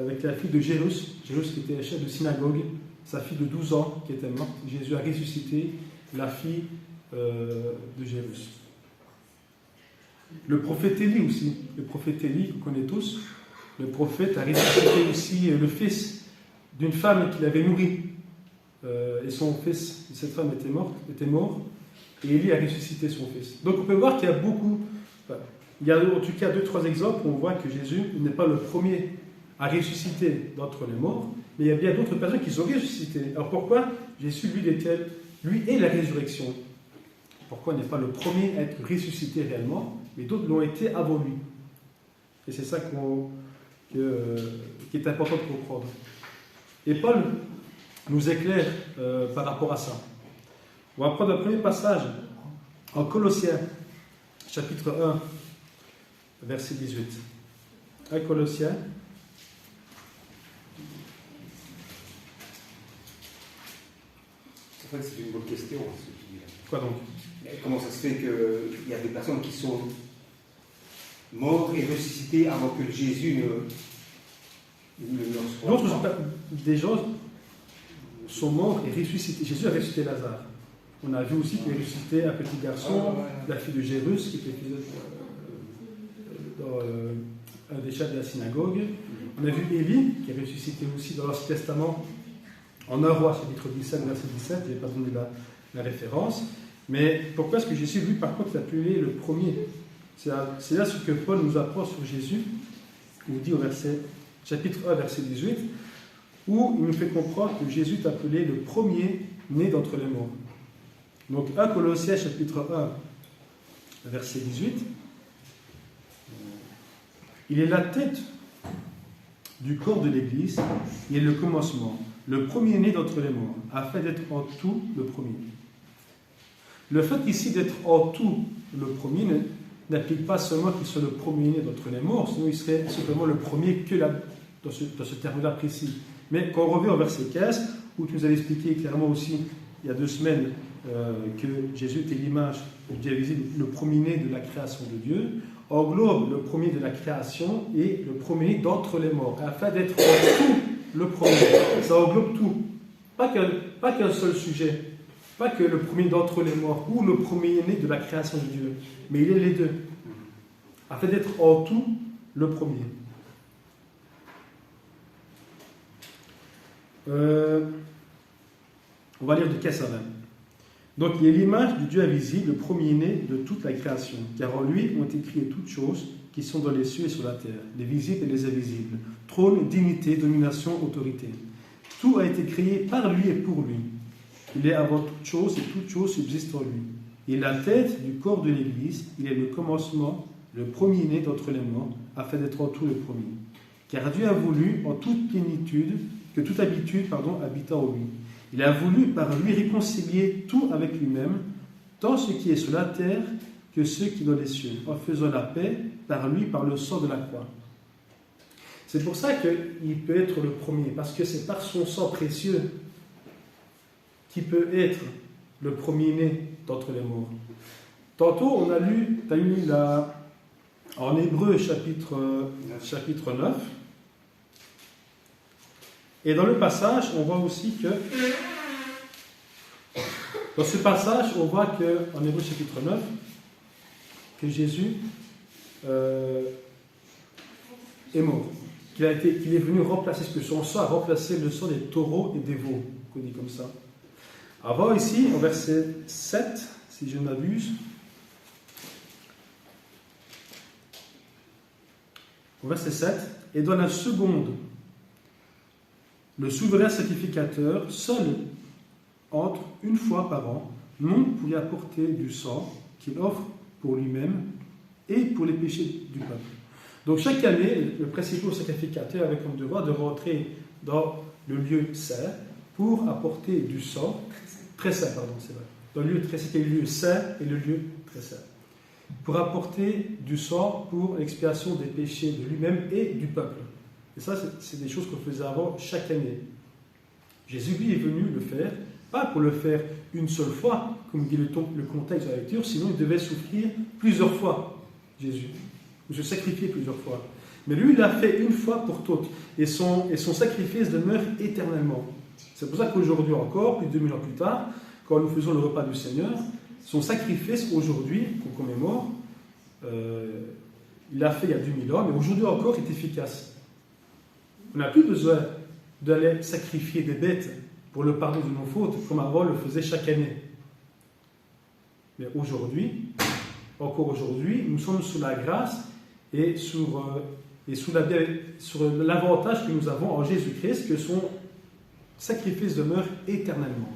Speaker 2: avec la fille de Jairus qui était chef de synagogue, sa fille de 12 ans qui était morte. Jésus a ressuscité la fille de Jairus. Le prophète Élie aussi, le prophète Élie qu'on connaît tous, le prophète a ressuscité aussi le fils d'une femme qu'il avait nourrie. Et son fils, cette femme était mort, et Élie a ressuscité son fils. Donc on peut voir qu'il y a beaucoup, il y a en tout cas 2-3 exemples où on voit que Jésus n'est pas le premier a ressuscité d'entre les morts, mais il y a bien d'autres personnes qui sont ressuscitées. Alors pourquoi Jésus, lui est la résurrection? Pourquoi il n'est pas le premier à être ressuscité réellement, mais d'autres l'ont été avant lui? Et c'est ça qui est important de comprendre. Et Paul nous éclaire par rapport à ça. On va prendre un premier passage en Colossiens, chapitre 1, verset 18. À Colossiens.
Speaker 5: En fait, c'est une bonne question, ce qu'il dit.
Speaker 2: Quoi donc?
Speaker 5: Comment ça se fait qu'il y a des personnes qui sont mortes et ressuscitées avant que Jésus ne leur soit?
Speaker 2: Des gens sont morts et ressuscités. Jésus a ressuscité Lazare. On a vu aussi qu'il a ressuscité un petit garçon, la fille de Jérus, qui était dans un des chefs de la synagogue. On a vu Élie, qui est ressuscité aussi dans l'Ancien Testament, en 1 Roi, chapitre 17, verset 17. Je n'ai pas donné la référence. Mais pourquoi est-ce que Jésus, lui, par contre, l'a appelé le premier? C'est là ce que Paul nous apprend sur Jésus. Il nous dit au chapitre 1, verset 18, où il nous fait comprendre que Jésus est appelé le premier né d'entre les morts. Donc 1 Colossiens, chapitre 1, verset 18, il est la tête du corps de l'Église, il est le commencement, le premier-né d'entre les morts, afin d'être en tout le premier. Le fait ici d'être en tout le premier n'implique pas seulement qu'il soit le premier-né d'entre les morts, sinon il serait simplement le premier que dans ce terme-là précis. Mais quand on revient au verset 15, où tu nous avais expliqué clairement aussi, il y a 2 semaines, que Jésus était l'image de Dieu visible, le premier-né de la création de Dieu, englobe le premier de la création et le premier d'entre les morts, afin d'être en tout le premier. Ça englobe tout. Pas qu'un seul sujet. Pas que le premier d'entre les morts ou le premier-né de la création de Dieu, mais il est les deux. Afin d'être en tout le premier. On va lire de 15 à 20. Donc il est l'image du Dieu invisible, le premier-né de toute la création, car en lui ont été créées toutes choses qui sont dans les cieux et sur la terre, les visibles et les invisibles, trône, dignité, domination, autorité. Tout a été créé par lui et pour lui. Il est avant toute chose et toute chose subsiste en lui. Il est la tête du corps de l'Église, il est le commencement, le premier-né d'entre les morts, afin d'être en tout le premier. Car Dieu a voulu, en toute plénitude, que toute habitude habita en lui. Il a voulu par lui réconcilier tout avec lui-même, tant ce qui est sur la terre que ce qui est dans les cieux, en faisant la paix par lui, par le sang de la croix. C'est pour ça qu'il peut être le premier, parce que c'est par son sang précieux qu'il peut être le premier-né d'entre les morts. Tantôt, on a lu, tu as lu en Hébreu chapitre 9, et dans le passage, on voit aussi que, dans ce passage, on voit qu'en Hébreu chapitre 9, que Jésus est mort, qu'il est venu remplacer, que son sang a remplacé le sang des taureaux et des veaux, qu'on dit comme ça. Avant ici, au verset 7, si je ne m'abuse, au verset 7, et dans la seconde, le souverain sacrificateur, seul, entre une fois par an, non pour y apporter du sang qu'il offre pour lui-même et pour les péchés du peuple. Donc chaque année, le principal sacrificateur avait comme devoir de rentrer dans le lieu saint pour apporter du sang, très saint, pardon, c'est vrai, dans le lieu très saint, le lieu saint et le lieu très saint, pour apporter du sang pour l'expiation des péchés de lui-même et du peuple. Et ça, c'est des choses qu'on faisait avant chaque année. Jésus, lui, est venu le faire, pas pour le faire une seule fois, comme dit le contexte de la lecture, sinon il devait souffrir plusieurs fois, Jésus, ou se sacrifier plusieurs fois. Mais lui, il l'a fait une fois pour toutes, et son sacrifice demeure éternellement. C'est pour ça qu'aujourd'hui encore, plus de 2000 ans plus tard, quand nous faisons le repas du Seigneur, son sacrifice aujourd'hui, qu'on commémore, il l'a fait il y a 2000 ans, mais aujourd'hui encore est efficace. On n'a plus besoin d'aller sacrifier des bêtes pour le pardon de nos fautes, comme avant on le faisait chaque année. Mais aujourd'hui, encore aujourd'hui, nous sommes sous la grâce et sur et sur l'avantage que nous avons en Jésus-Christ, que son sacrifice demeure éternellement.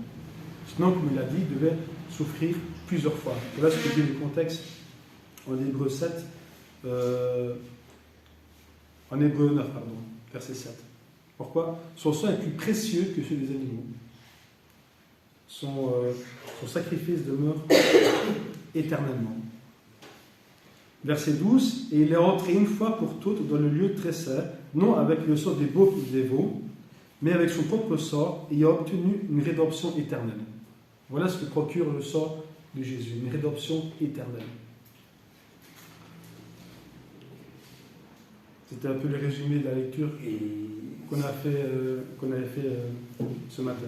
Speaker 2: Sinon, comme il a dit, il devait souffrir plusieurs fois. Voilà ce que dit le contexte en Hébreu 7, en Hébreu 9, pardon, verset 7. Pourquoi? Son sang est plus précieux que celui des animaux. Son sacrifice demeure éternellement. Verset 12, et il est entré une fois pour toutes dans le lieu très saint, non avec le sang des bœufs ou des veaux, mais avec son propre sang, et a obtenu une rédemption éternelle. Voilà ce que procure le sang de Jésus, une rédemption éternelle. C'était un peu le résumé de la lecture qu'on avait fait ce matin.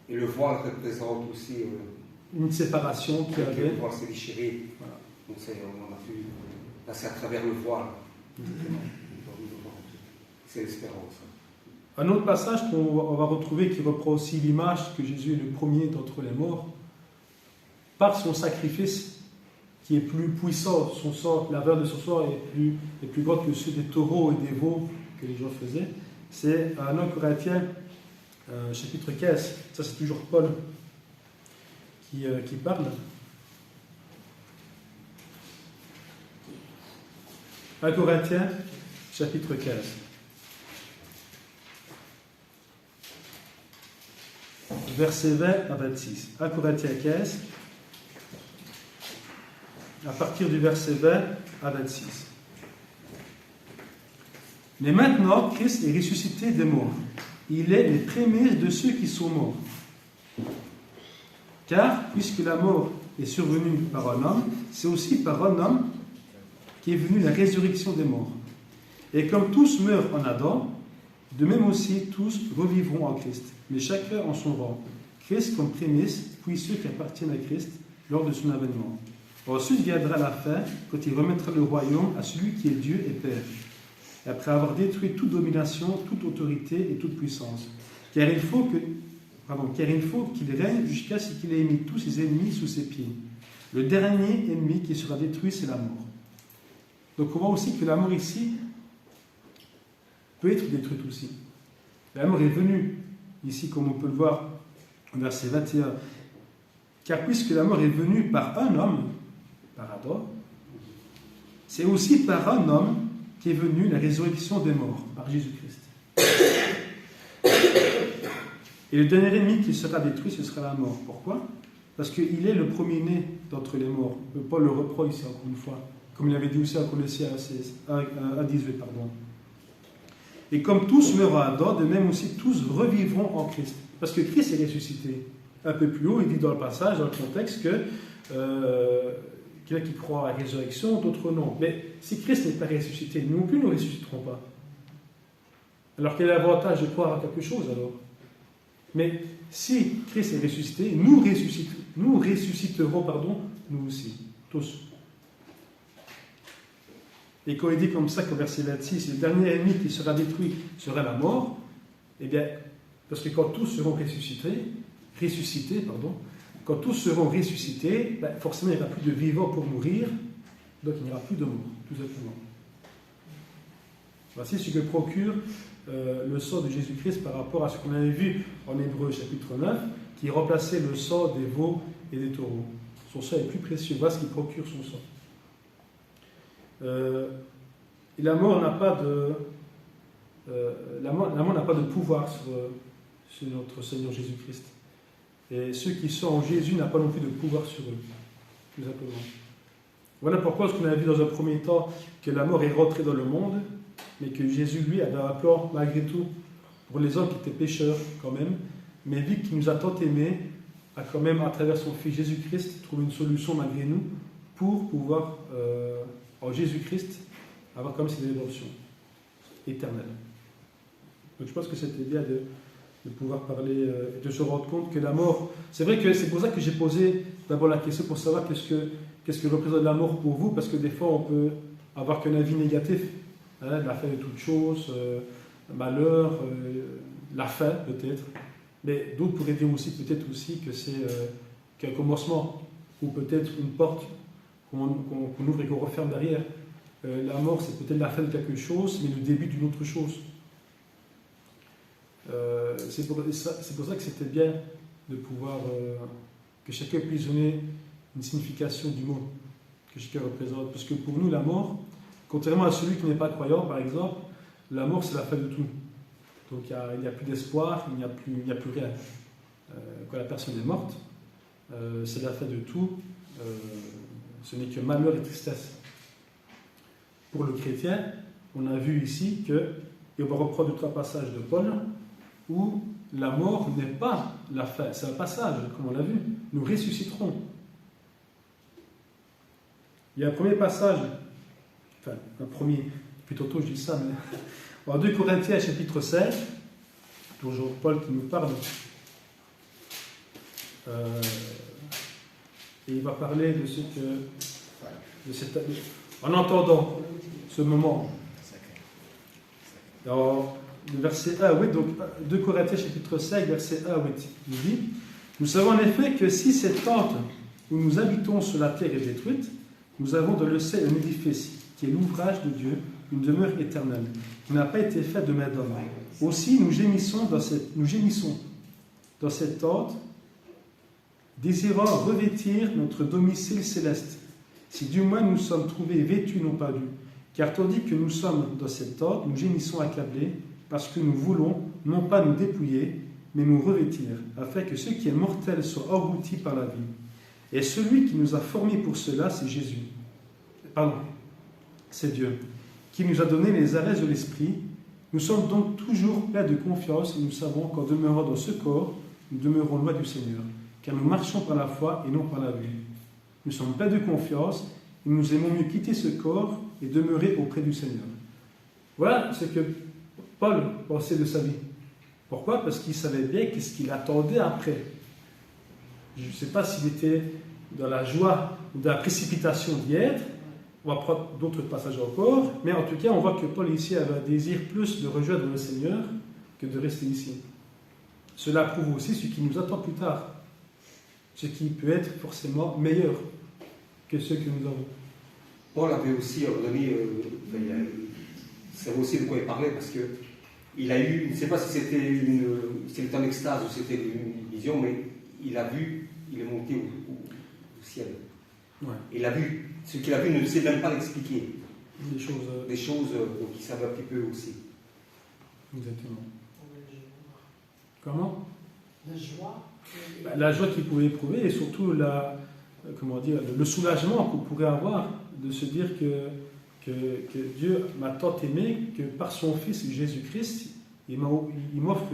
Speaker 5: Et le voile représente aussi
Speaker 2: une séparation qu'il y avait.
Speaker 5: Le voile s'est déchiré.
Speaker 2: Voilà.
Speaker 5: Donc on a pu passer à travers le voile. C'est l'espérance.
Speaker 2: Un autre passage qu'on va retrouver qui reprend aussi l'image que Jésus est le premier d'entre les morts, par son sacrifice qui est plus puissant, son sang, la valeur de son sang est plus grande que ceux des taureaux et des veaux que les gens faisaient. C'est un 1 Corinthiens, chapitre 15. Ça, c'est toujours Paul qui parle. 1 Corinthiens, chapitre 15. Versets 20 à 26. 1 Corinthiens 15, à partir du verset 20 à 26. Mais maintenant, Christ est ressuscité des morts. Il est les prémices de ceux qui sont morts. Car, puisque la mort est survenue par un homme, c'est aussi par un homme qui est venue la résurrection des morts. Et comme tous meurent en Adam, de même aussi tous revivront en Christ, mais chacun en son rang. Christ comme prémisse, puis ceux qui appartiennent à Christ lors de son avènement. Ensuite viendra la fin, quand il remettra le royaume à celui qui est Dieu et Père, et après avoir détruit toute domination, toute autorité et toute puissance. Car il faut qu'il règne jusqu'à ce qu'il ait mis tous ses ennemis sous ses pieds. Le dernier ennemi qui sera détruit, c'est la mort. Donc on voit aussi que la mort ici peut être détruite aussi. La mort est venue, ici comme on peut le voir au verset 21. Car puisque la mort est venue par un homme, par Adam, c'est aussi par un homme qui est venue la résurrection des morts, par Jésus-Christ. Et le dernier ennemi qui sera détruit, ce sera la mort. Pourquoi? Parce qu'il est le premier-né d'entre les morts. Paul le reprend ici encore une fois, comme il avait dit aussi à Colossiens 18, pardon. Et comme tous meurent à Adam, de même aussi tous revivront en Christ. Parce que Christ est ressuscité. Un peu plus haut, il dit dans le passage, dans le contexte, que qu'il y en a qui croient à la résurrection, d'autres non. Mais si Christ n'est pas ressuscité, nous non plus ne ressusciterons pas. Alors quel est l'avantage de croire à quelque chose alors? Mais si Christ est ressuscité, nous ressusciterons, nous aussi, tous. Et quand il dit comme ça, qu'au verset 26, le dernier ennemi qui sera détruit sera la mort, eh bien, parce que quand tous seront ressuscités, quand tous seront ressuscités, ben forcément il n'y aura plus de vivants pour mourir, donc il n'y aura plus de mort, tout simplement. Voici ce que procure le sang de Jésus-Christ par rapport à ce qu'on avait vu en Hébreu chapitre 9, qui remplaçait le sang des veaux et des taureaux. Son sang est plus précieux, voilà ce qui procure son sang. Et la mort n'a pas de pouvoir sur notre Seigneur Jésus-Christ. Et ceux qui sont en Jésus n'ont pas non plus de pouvoir sur eux, tout simplement. Voilà pourquoi ce qu'on a vu dans un premier temps, que la mort est rentrée dans le monde, mais que Jésus, lui, avait un plan, malgré tout, pour les hommes qui étaient pécheurs, quand même, mais vu qu'il nous a tant aimés, a quand même, à travers son Fils Jésus-Christ, trouvé une solution malgré nous, pour pouvoir, en Jésus-Christ, avoir comme cette rédemption éternelle. Donc je pense que c'était bien de pouvoir parler, de se rendre compte que la mort, c'est vrai que c'est pour ça que j'ai posé d'abord la question pour savoir qu'est-ce que représente la mort pour vous, parce que des fois on peut avoir qu'un avis négatif, hein, la fin de toute chose, malheur, la fin peut-être, mais d'autres pourraient dire aussi peut-être aussi que c'est qu'un commencement, ou peut-être une porte qu'on ouvre et qu'on referme derrière. la mort, c'est peut-être la fin de quelque chose, mais le début d'une autre chose. C'est pour ça que c'était bien de pouvoir que chacun puisse donner une signification du mot que chacun représente. Parce que pour nous, la mort, contrairement à celui qui n'est pas croyant, par exemple, la mort, c'est la fin de tout. Donc il n'y a plus d'espoir, il n'y a plus rien. Quand la personne est morte, c'est la fin de tout. Ce n'est que malheur et tristesse. Pour le chrétien, on a vu ici que, et on va reprendre 2-3 passages de Paul, où la mort n'est pas la fin, c'est un passage, comme on l'a vu. Nous ressusciterons. Il y a un premier passage, enfin, un premier, plutôt tôt je dis ça, mais en 2 Corinthiens chapitre 16, toujours Paul qui nous parle, et il va parler de ce que, en entendant ce moment. Alors, le verset 1 à 8, donc 2 Corinthiens chapitre 5, verset 1 à 8, il dit: nous savons en effet que si cette tente où nous habitons sur la terre est détruite, nous avons dans le ciel un édifice qui est l'ouvrage de Dieu, une demeure éternelle, qui n'a pas été faite de main d'homme. Aussi, nous gémissons dans cette tente, désirant revêtir notre domicile céleste, si du moins nous sommes trouvés vêtus, non pas nus. Car tandis que nous sommes dans cette tente, nous gémissons accablés, parce que nous voulons non pas nous dépouiller, mais nous revêtir, afin que ce qui est mortel soit englouti par la vie. Et celui qui nous a formés pour cela, c'est Jésus. Pardon, c'est Dieu, qui nous a donné les arrêts de l'esprit. Nous sommes donc toujours pleins de confiance, et nous savons qu'en demeurant dans ce corps, nous demeurons loin du Seigneur, car nous marchons par la foi et non par la vue. Nous sommes pleins de confiance, et nous aimons mieux quitter ce corps et demeurer auprès du Seigneur. Voilà ce que Paul pensait de sa vie. Pourquoi? Parce qu'il savait bien qu'est-ce qu'il attendait après. Je ne sais pas s'il était dans la joie ou dans la précipitation d'y être. On va prendre d'autres passages encore. Mais en tout cas, on voit que Paul ici avait un désir plus de rejoindre le Seigneur que de rester ici. Cela prouve aussi ce qui nous attend plus tard. Ce qui peut être forcément meilleur que ce que nous avons.
Speaker 5: Paul avait aussi donné, c'est aussi de quoi il parlait, parce que il a eu, je ne sais pas si c'était en extase ou c'était une vision, mais il a vu, il est monté au ciel.
Speaker 2: Ouais.
Speaker 5: Il a vu, ce qu'il a vu, il ne sait même pas l'expliquer.
Speaker 2: Des choses
Speaker 5: Donc il savait un petit peu aussi.
Speaker 2: Exactement. Comment?
Speaker 6: La joie.
Speaker 2: La joie qu'il pouvait éprouver et surtout le soulagement qu'on pourrait avoir de se dire que Dieu m'a tant aimé que par son Fils Jésus-Christ, il m'offre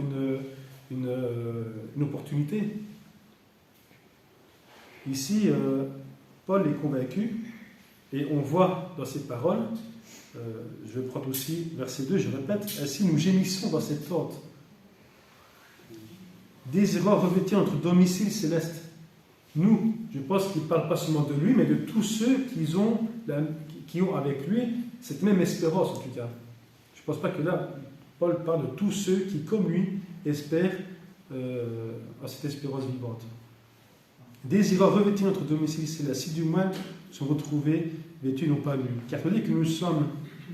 Speaker 2: une opportunité. Ici, Paul est convaincu et on voit dans ses paroles, je vais prendre aussi verset 2, je répète: ainsi nous gémissons dans cette tente, désirant revêtir notre domicile céleste. Nous, je pense qu'il ne parle pas seulement de lui, mais de tous ceux qui ont avec lui cette même espérance, en tout cas. Je ne pense pas que là, Paul parle de tous ceux qui, comme lui, espèrent à cette espérance vivante. Désirant revêtir notre domicile céleste, si du moins sont retrouvés vêtus, non pas nus. Car tandis que nous sommes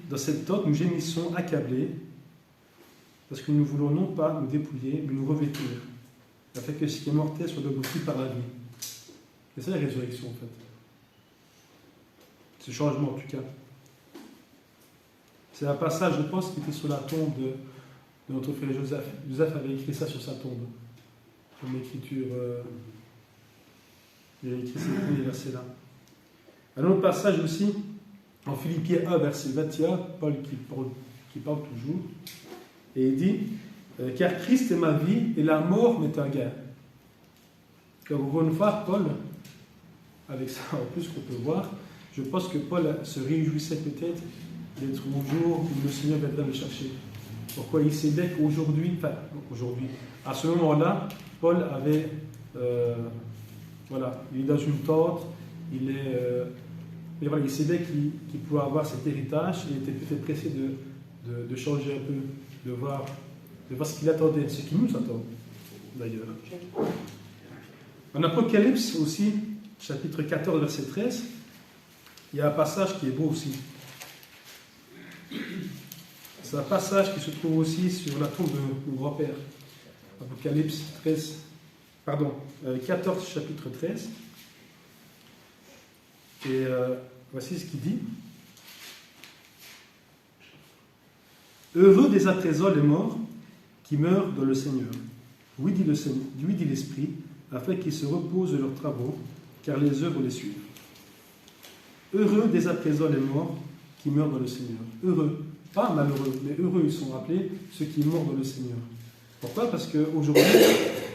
Speaker 2: dans cette tente, nous gémissons accablés, parce que nous voulons non pas nous dépouiller, mais nous revêtir, afin que ce qui est mortel soit englouti par la vie. C'est ça la résurrection, en fait. Ce changement, en tout cas. C'est un passage, je pense, qui était sur la tombe de notre frère Joseph. Joseph avait écrit ça sur sa tombe. Comme l'écriture. Il a écrit ces premiers versets-là. Un autre passage aussi, en Philippiens 1, verset 21, Paul qui parle toujours. Et il dit: car Christ est ma vie et la mort m'est un gain. Donc, encore une fois, Paul, avec ça en plus qu'on peut voir, je pense que Paul se réjouissait peut-être d'être au jour où le Seigneur viendra le chercher. Pourquoi? Il sait bien qu'aujourd'hui, à ce moment-là, Paul avait, il est dans une tente, mais voilà, il sait bien qu'il pouvait avoir cet héritage, et il était peut-être pressé de changer un peu, de voir ce qu'il attendait, ce qui nous attend d'ailleurs. En Apocalypse aussi, chapitre 14, verset 13, il y a un passage qui est beau aussi. C'est un passage qui se trouve aussi sur la tombe de mon grand-père. Apocalypse 14, chapitre 13. Et voici ce qu'il dit. Heureux dès à présent les morts qui meurent dans le Seigneur. Oui, dit l'Esprit, afin qu'ils se reposent de leurs travaux, car les œuvres les suivent. Heureux dès à présent les morts qui meurent dans le Seigneur. Heureux, pas malheureux, mais heureux, ils sont appelés ceux qui meurent dans le Seigneur. Pourquoi? Parce qu'aujourd'hui,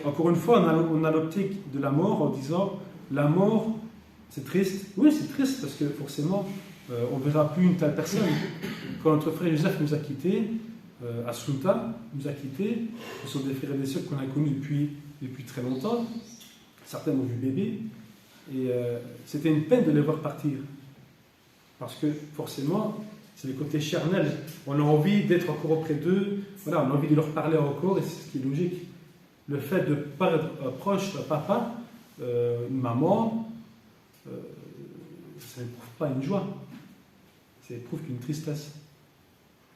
Speaker 2: encore une fois, on a l'optique de la mort en disant la mort, c'est triste. Oui, c'est triste parce que forcément, on ne verra plus une telle personne. Quand notre frère Joseph nous a quittés, Assunta nous a quittés, ce sont des frères et des sœurs qu'on a connus depuis très longtemps. Certains ont vu bébé. Et c'était une peine de les voir partir. Parce que forcément, c'est le côté charnel. On a envie d'être encore auprès d'eux. Voilà, on a envie de leur parler encore, et c'est ce qui est logique. Le fait de perdre un proche, un papa, une maman, ça n'éprouve pas une joie. Ça éprouve qu'une tristesse.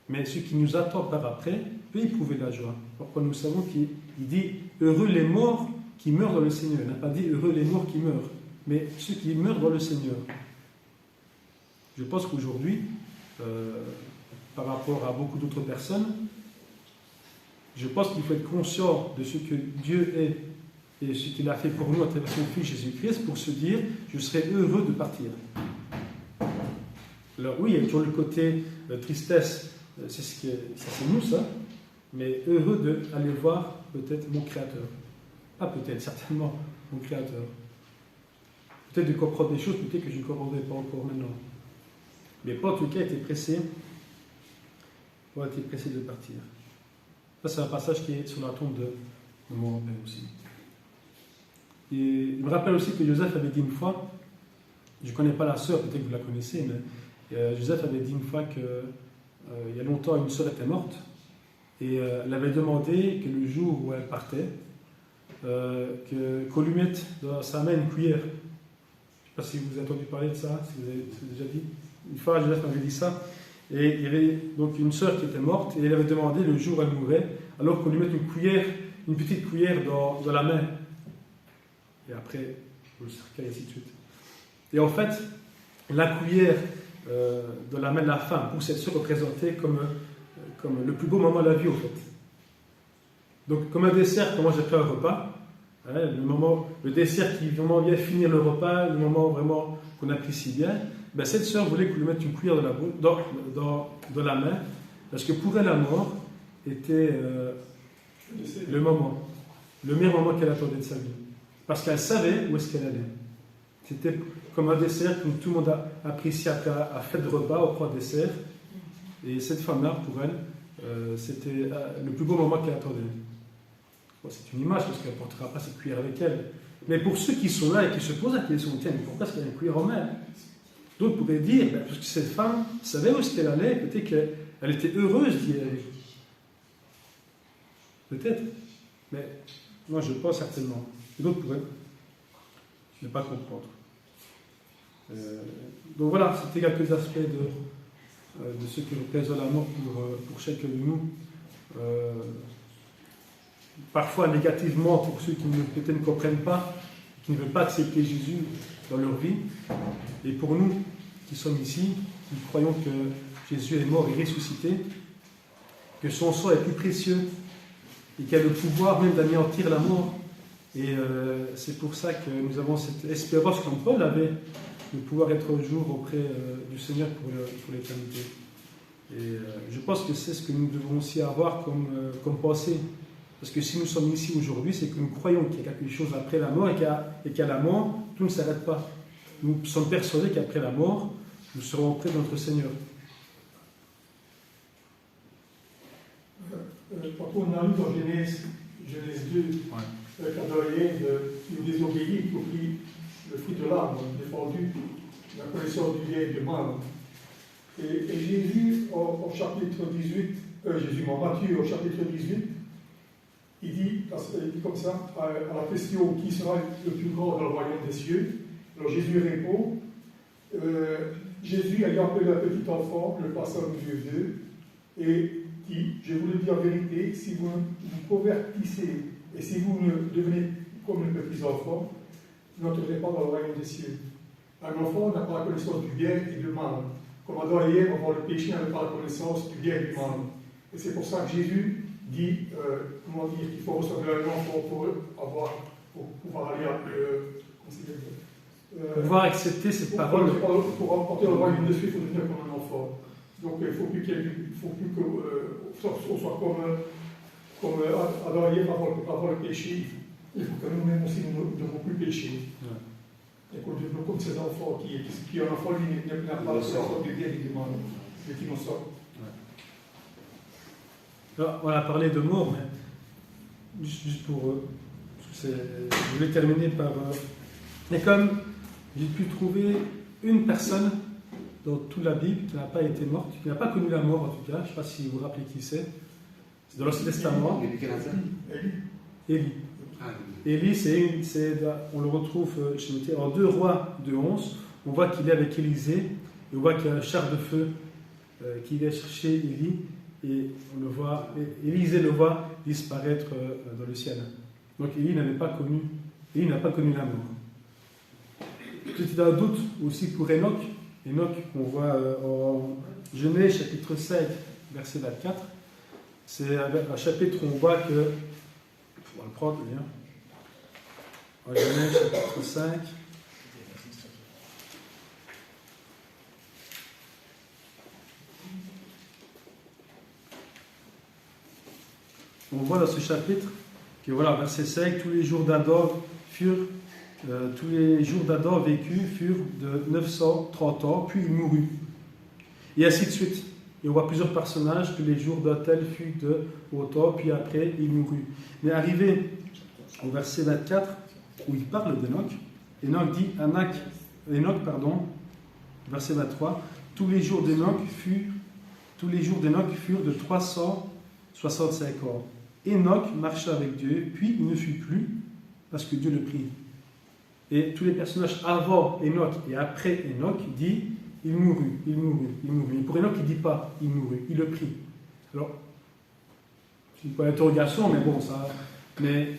Speaker 2: Mais ce qui nous attend par après peut éprouver la joie. Pourquoi nous savons qu'il dit « Heureux les morts qui meurent dans le Seigneur ». Il n'a pas dit « Heureux les morts qui meurent », mais ceux qui meurent dans le Seigneur. Je pense qu'aujourd'hui, par rapport à beaucoup d'autres personnes, je pense qu'il faut être conscient de ce que Dieu est et ce qu'il a fait pour nous à travers son Fils Jésus-Christ pour se dire « Je serai heureux de partir ». Alors oui, il y a toujours le côté tristesse, c'est nous ça, mais heureux d'aller voir peut-être mon Créateur. Pas peut-être, certainement mon Créateur. Peut-être de comprendre des choses, peut-être que je ne comprendrai pas encore maintenant. Mais Paul, en tout cas, était pressé de partir. Ça, c'est un passage qui est sur la tombe de mon grand-père aussi. Et il me rappelle aussi que Joseph avait dit une fois, je ne connais pas la sœur, peut-être que vous la connaissez, mais Joseph avait dit une fois qu'il y a longtemps, une sœur était morte, et elle avait demandé que le jour où elle partait, qu'on lui mette dans sa main une cuillère. Je ne sais pas si vous avez entendu parler de ça, si vous avez déjà dit. Une fois, Joseph m'avait dit ça, et il y avait donc une sœur qui était morte, et elle avait demandé le jour où elle mourrait, alors qu'on lui mette une petite cuillère dans la main. Et après, le cercueil, et ainsi de suite. Et en fait, la cuillère dans la main de la femme, pour cette sœur, représentait comme le plus beau moment de la vie, en fait. Donc, comme un dessert, quand moi j'ai fait un repas, hein, le dessert qui vraiment vient finir le repas, le moment vraiment qu'on apprécie bien, ben cette sœur voulait qu'on lui mette une cuillère dans la main, parce que pour elle, la mort était le meilleur moment qu'elle attendait de sa vie. Parce qu'elle savait où est-ce qu'elle allait. C'était comme un dessert que tout le monde a apprécié à fête de repas, au croix dessert. Et cette femme-là, pour elle, c'était le plus beau moment qu'elle attendait. Bon, c'est une image, parce qu'elle ne portera pas cette cuillère avec elle. Mais pour ceux qui sont là et qui se posent la question, tiens, pourquoi est-ce qu'il y a une cuillère en main? D'autres pourraient dire, parce que cette femme savait où est-ce qu'elle allait, peut-être qu'elle était heureuse d'y aller. Peut-être. Mais moi, je pense certainement. Et d'autres pourraient ne pas comprendre. Donc voilà, c'était quelques aspects de ce que représente la mort pour chacun de nous. Parfois négativement pour ceux qui peut-être ne comprennent pas, qui ne veulent pas accepter Jésus dans leur vie. Et pour nous qui sommes ici, qui croyons que Jésus est mort et ressuscité, que son sang est plus précieux et qu'il a le pouvoir même d'anéantir la mort. Et c'est pour ça que nous avons cette espérance, comme Paul avait, de pouvoir être un jour auprès du Seigneur pour l'éternité. Et je pense que c'est ce que nous devons aussi avoir comme pensée. Parce que si nous sommes ici aujourd'hui, c'est que nous croyons qu'il y a quelque chose après la mort et qu'à la mort, tout ne s'arrête pas. Nous sommes persuadés qu'après la mort, nous serons auprès de notre Seigneur.
Speaker 6: Quand on a lu dans Genèse 2, Cadoyen il désobéit pour qui le fruit de l'arbre défendu, la connaissance du bien et du mal. Et Jésus, au chapitre 18, Matthieu, au chapitre 18, il dit comme ça, à la question qui sera le plus grand dans le royaume des cieux. Alors Jésus répond, Jésus ayant appelé un petit enfant, le passa au milieu d'eux, et dit, je vous le dis en vérité, si vous vous convertissez et si vous ne devenez comme les petits enfants, vous n'entrerez pas dans le royaume des cieux. Un enfant n'a pas la connaissance du bien et du mal. Comme Adam et Ève, avant le péché, n'avait pas la connaissance du bien et du mal. Et c'est pour ça que Jésus dit, comment dire, qu'il faut ressembler à un enfant pour pouvoir aller
Speaker 2: pouvoir accepter cette parole.
Speaker 6: Pour remporter le royaume des cieux, il faut devenir comme un enfant. Donc il ne faut plus qu'on soit comme Adam et Ève avant le péché. Il faut que nous-mêmes aussi nous ne devons plus pécher. Ouais. Et qu'on devienne comme ces enfants qui un enfant, lui, n'a pas la connaissance du bien et du mal, mais qui nous sort.
Speaker 2: Alors, on a parlé de mort, mais juste pour. Je voulais terminer par. Et comme j'ai pu trouver une personne dans toute la Bible qui n'a pas été morte, qui n'a pas connu la mort en tout cas, je ne sais pas si vous vous rappelez qui c'est. C'est dans l'Ancien Testament. Élie. Élie, on le retrouve en 2 Rois 2:11. On voit qu'il est avec Élisée, et on voit qu'il y a un char de feu qui vient chercher Élie, et Élisée le voit disparaître dans le ciel. Donc Élie n'a pas connu la mort. Petit un doute aussi pour Enoch. Enoch, qu'on voit en Genèse chapitre 5, verset 24. C'est un chapitre où on voit que. On va le prendre, le lien. En Genèse chapitre 5. On voit dans ce chapitre que voilà, verset 5, tous les jours d'Adam vécus furent de 930 ans, puis il mourut. Et ainsi de suite. Et on voit plusieurs personnages, que les jours d'un tel furent de autant, puis après il mourut. Mais arrivé au verset 24, où il parle d'Enoch, verset 23, tous les jours d'Enoch furent de 365 ans. Enoch marcha avec Dieu, puis il ne fut plus, parce que Dieu le prit. Et tous les personnages avant Enoch et après Enoch disent il mourut. Et pour Enoch, il ne dit pas il mourut, il le prit. Alors, c'est pas l'interrogation, mais bon, ça. Mais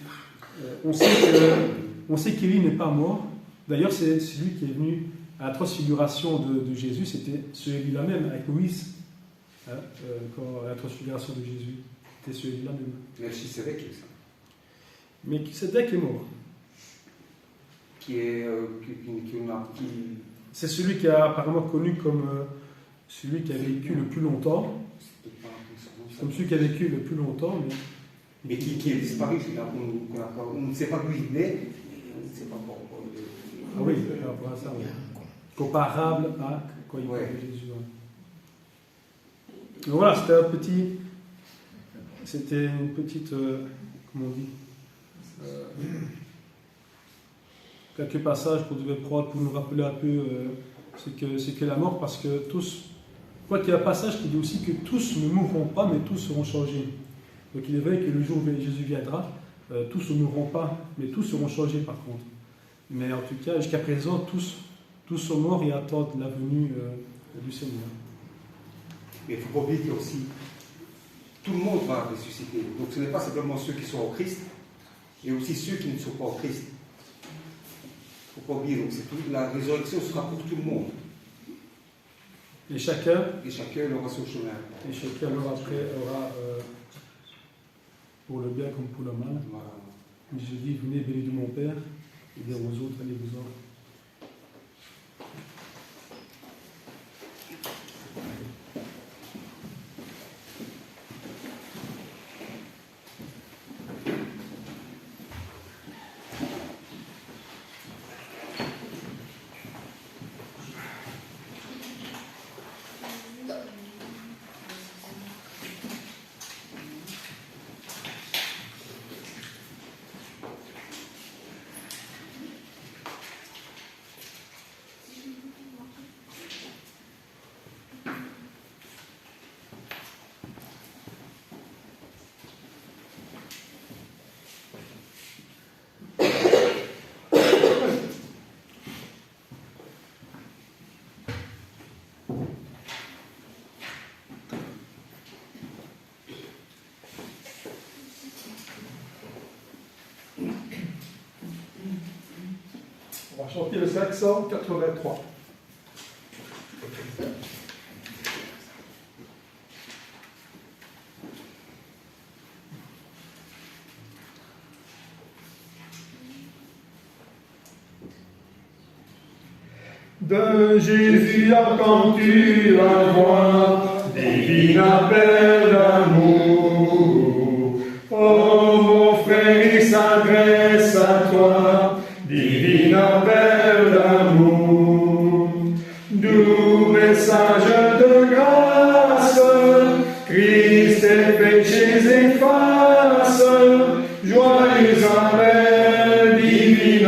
Speaker 2: on sait qu'Élie n'est pas mort. D'ailleurs, c'est celui qui est venu à la transfiguration de Jésus, c'était celui-là même, avec Moïse, quand à la transfiguration de Jésus. C'était celui-là même.
Speaker 3: Melchisedec, c'est ça.
Speaker 2: Mais Melchisedec est mort. C'est celui qui est apparemment connu comme celui qui a vécu le plus longtemps. Comme celui qui a vécu le plus longtemps.
Speaker 5: Mais qui est disparu, on ne sait pas d'où il est, on ne sait pas pourquoi.
Speaker 2: Ah oui, par rapport à ça, oui. Comparable à quand il parlait de Jésus. Donc voilà, c'était une petite, comment on dit, quelques passages qu'on devait prendre pour nous rappeler un peu ce qu'est la mort, parce que tous, je crois qu'il y a un passage qui dit aussi que tous ne mourront pas, mais tous seront changés. Donc il est vrai que le jour où Jésus viendra, tous ne mourront pas, mais tous seront changés par contre. Mais en tout cas, jusqu'à présent, tous sont morts et attendent la venue du Seigneur.
Speaker 5: Mais il ne faut pas oublier aussi, tout le monde va ressusciter. Donc ce n'est pas simplement ceux qui sont en Christ, mais aussi ceux qui ne sont pas en Christ. Il ne faut pas oublier, donc la résurrection sera pour tout le monde.
Speaker 2: Et chacun
Speaker 5: aura son chemin.
Speaker 2: Et chacun aura pour le bien comme pour le mal.
Speaker 5: Voilà.
Speaker 2: Je dis, venez, bénis de mon Père, et dire aux autres, allez-vous-en.
Speaker 6: chantier le 583.
Speaker 4: De Jésus entends-tu la voix, divine appel d'amour. Oh mon frère, il s'adresse à toi, divine appel d'amour. Doux message de grâce, Christ tes péchés efface. Joyeux appel, divine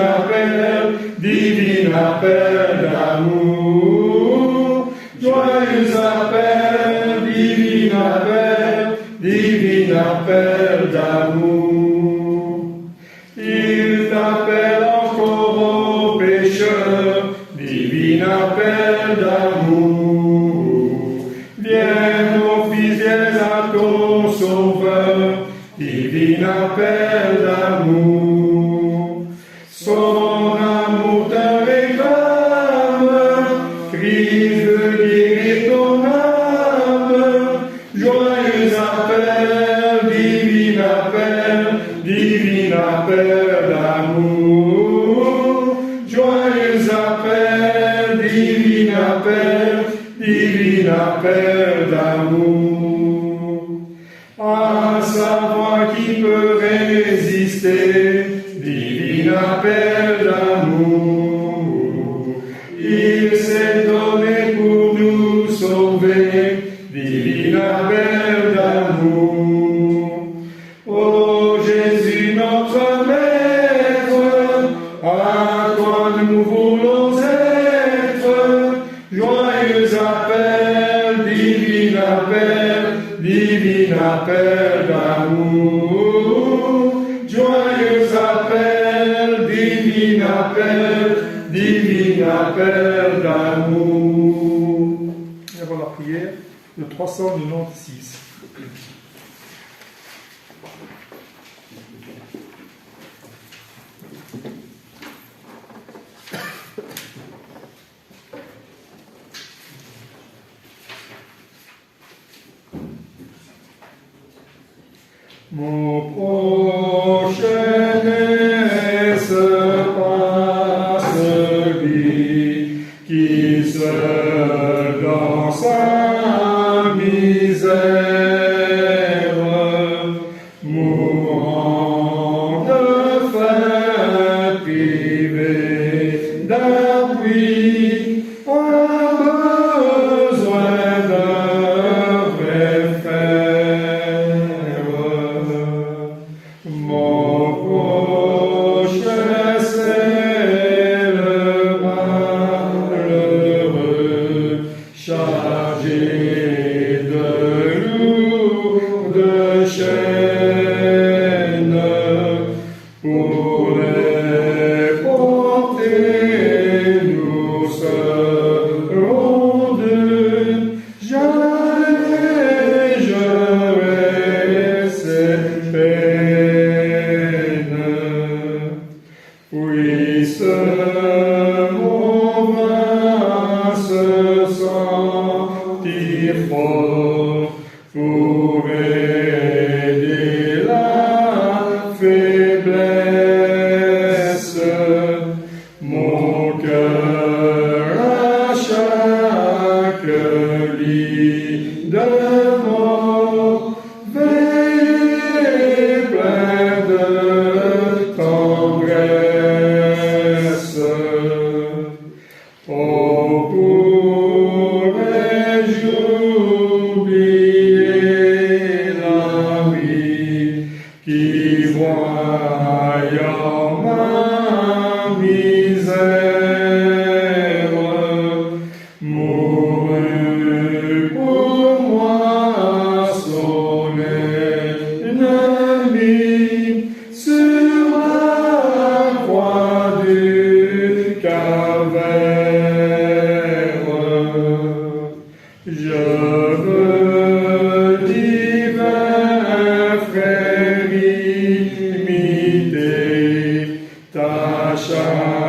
Speaker 4: appel d'amour. Joyeux appel, divine appel d'amour. Il t'appelle encore au pécheur, divine appel d'amour. Viens mon fils, viens à ton sauveur, divine appel d'amour. Son amour te réclame, Christ veut guérir ton âme. Joyeux appel, divine appel d'amour. Joyeux appel, divine appel d'amour. À sa voix qui peut résister, divine appel d'amour. Il s'est donné pour nous sauver, divine appel d'amour. Ô Jésus notre Maître, à toi nous voulons être. Joyeux appel, divine appel d'amour. Joyeux appel, divine appel d'amour.
Speaker 6: Et avant la prière, le 396.
Speaker 4: Mon prochain n'est-ce pas celui qui seul dans sa misère, mourant de faim, privé d'appui, a besoin d'un vrai frère. Mon prochain c'est le malheureux, chargé de lourdes chaînes, pour les porter nous serons deux. J'allégerai ses peines. Puisse mon vin se sentir fort pour aider la faiblesse. Mon cœur à chaque lit de mort veille plein de tendresse. Oh, pourrais-je oublier la vie qui voyant ma misère mourut pour moi son ennemi sur la croix du calvaire. Je veux, divin frère, imiter ta charité.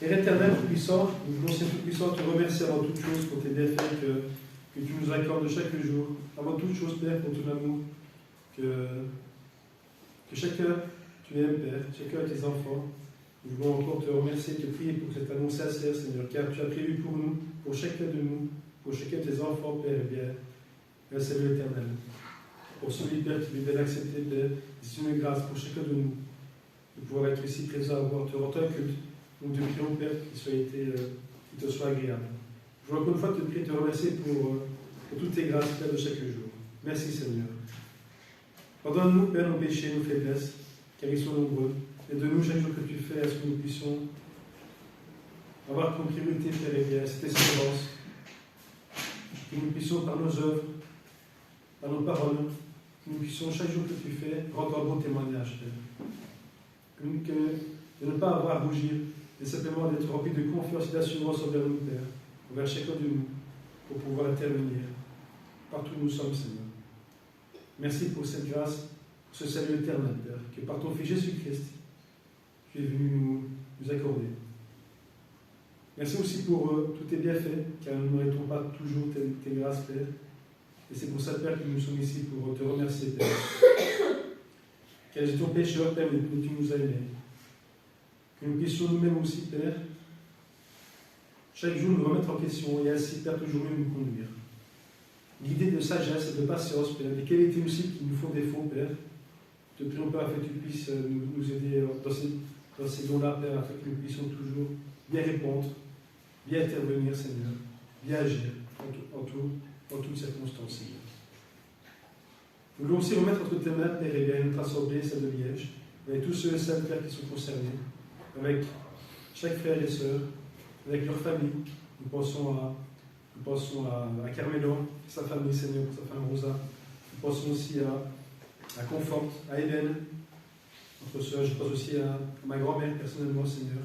Speaker 2: Père éternel, tout-puissant, nous voulons, Seigneur tout-puissant, te remercier avant toute chose pour tes bienfaits que tu nous accordes chaque jour. Avant toute chose, Père, pour ton amour, que chacun tu aimes, Père, chacun de tes enfants. Nous voulons encore te remercier et te prier pour cette annonce sincère, Seigneur, car tu as prévu pour nous, pour chacun de nous, pour chacun de tes enfants, Père, et bien, un salut éternel. Pour celui, Père, qui veut bien accepter, Père, c'est une grâce pour chacun de nous de pouvoir être ici présent, te rendre un culte. Nous te prions, Père, qu'il te soit agréable. Je veux encore une fois te prier, te remercier pour toutes tes grâces, Père, de chaque jour. Merci, Seigneur. Pardonne-nous, Père, nos péchés, nos faiblesses, car ils sont nombreux. Aide-nous chaque jour que tu fais à ce que nous puissions avoir comme priorité, Père, et bien, cette espérance. Que nous puissions, par nos œuvres, par nos paroles, que nous puissions chaque jour que tu fais rendre un bon témoignage, Père. Que de ne pas avoir à rougir, mais simplement d'être rempli de confiance et d'assurance envers nous, Père, envers chacun de nous, pour pouvoir intervenir partout où nous sommes, Seigneur. Merci pour cette grâce, pour ce salut éternel, Père, que par ton Fils Jésus-Christ, tu es venu nous accorder. Merci aussi pour tous tes bienfaits, car nous ne méritons pas toujours tes grâces, Père. Et c'est pour ça, Père, que nous sommes ici pour te remercier, Père. Car nous étions pécheurs, Père, mais tu nous as aimés. Que nous puissions nous-mêmes aussi, Père, chaque jour nous remettre en question et ainsi, Père, toujours mieux nous conduire. Guidés de sagesse et de patience, Père, des qualités aussi qui nous font défaut, Père. Te prions, Père, afin que tu puisses nous aider dans ces dons-là, Père, afin que nous puissions toujours bien répondre, bien intervenir, Seigneur, bien agir en toutes circonstances, Seigneur. Nous voulons aussi remettre entre tes mains, Père, et bien notre assemblée, celle de Liège, avec tous ceux et celles, Père, qui sont concernés, avec chaque frère et sœur, avec leur famille. Nous pensons à Carmelo, sa famille, Seigneur, sa femme Rosa. Nous pensons aussi à Confort, à Hélène, notre sœur. Je pense aussi à ma grand-mère, personnellement, Seigneur.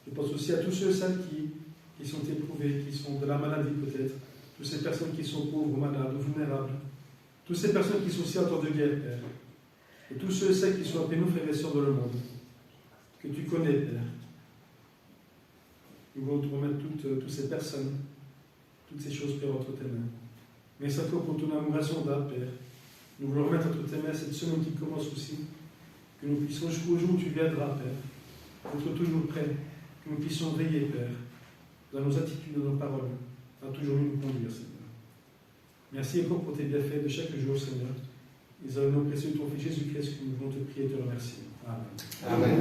Speaker 2: Je pense aussi à tous ceux et celles qui sont éprouvés, qui sont de la maladie peut-être, toutes ces personnes qui sont pauvres, malades, vulnérables, toutes ces personnes qui sont aussi en temps de guerre, Père, et tous ceux et celles qui sont appelés nous, frères et sœurs, dans le monde, que tu connais, Père. Nous voulons te remettre toutes ces personnes, toutes ces choses, Père, entre tes mains. Merci encore pour ton amour insondable, Père. Nous voulons remettre entre tes mains cette semaine qui commence aussi, que nous puissions jusqu'au jour où tu viendras, Père, être toujours prêts, que nous puissions veiller, Père, dans nos attitudes, dans nos paroles, à toujours nous conduire, Seigneur. Merci encore pour tes bienfaits de chaque jour, Seigneur. Ils ont le nom précieux de ton Fils Jésus-Christ que nous voulons te prier et te remercier. Amen.
Speaker 3: Amen.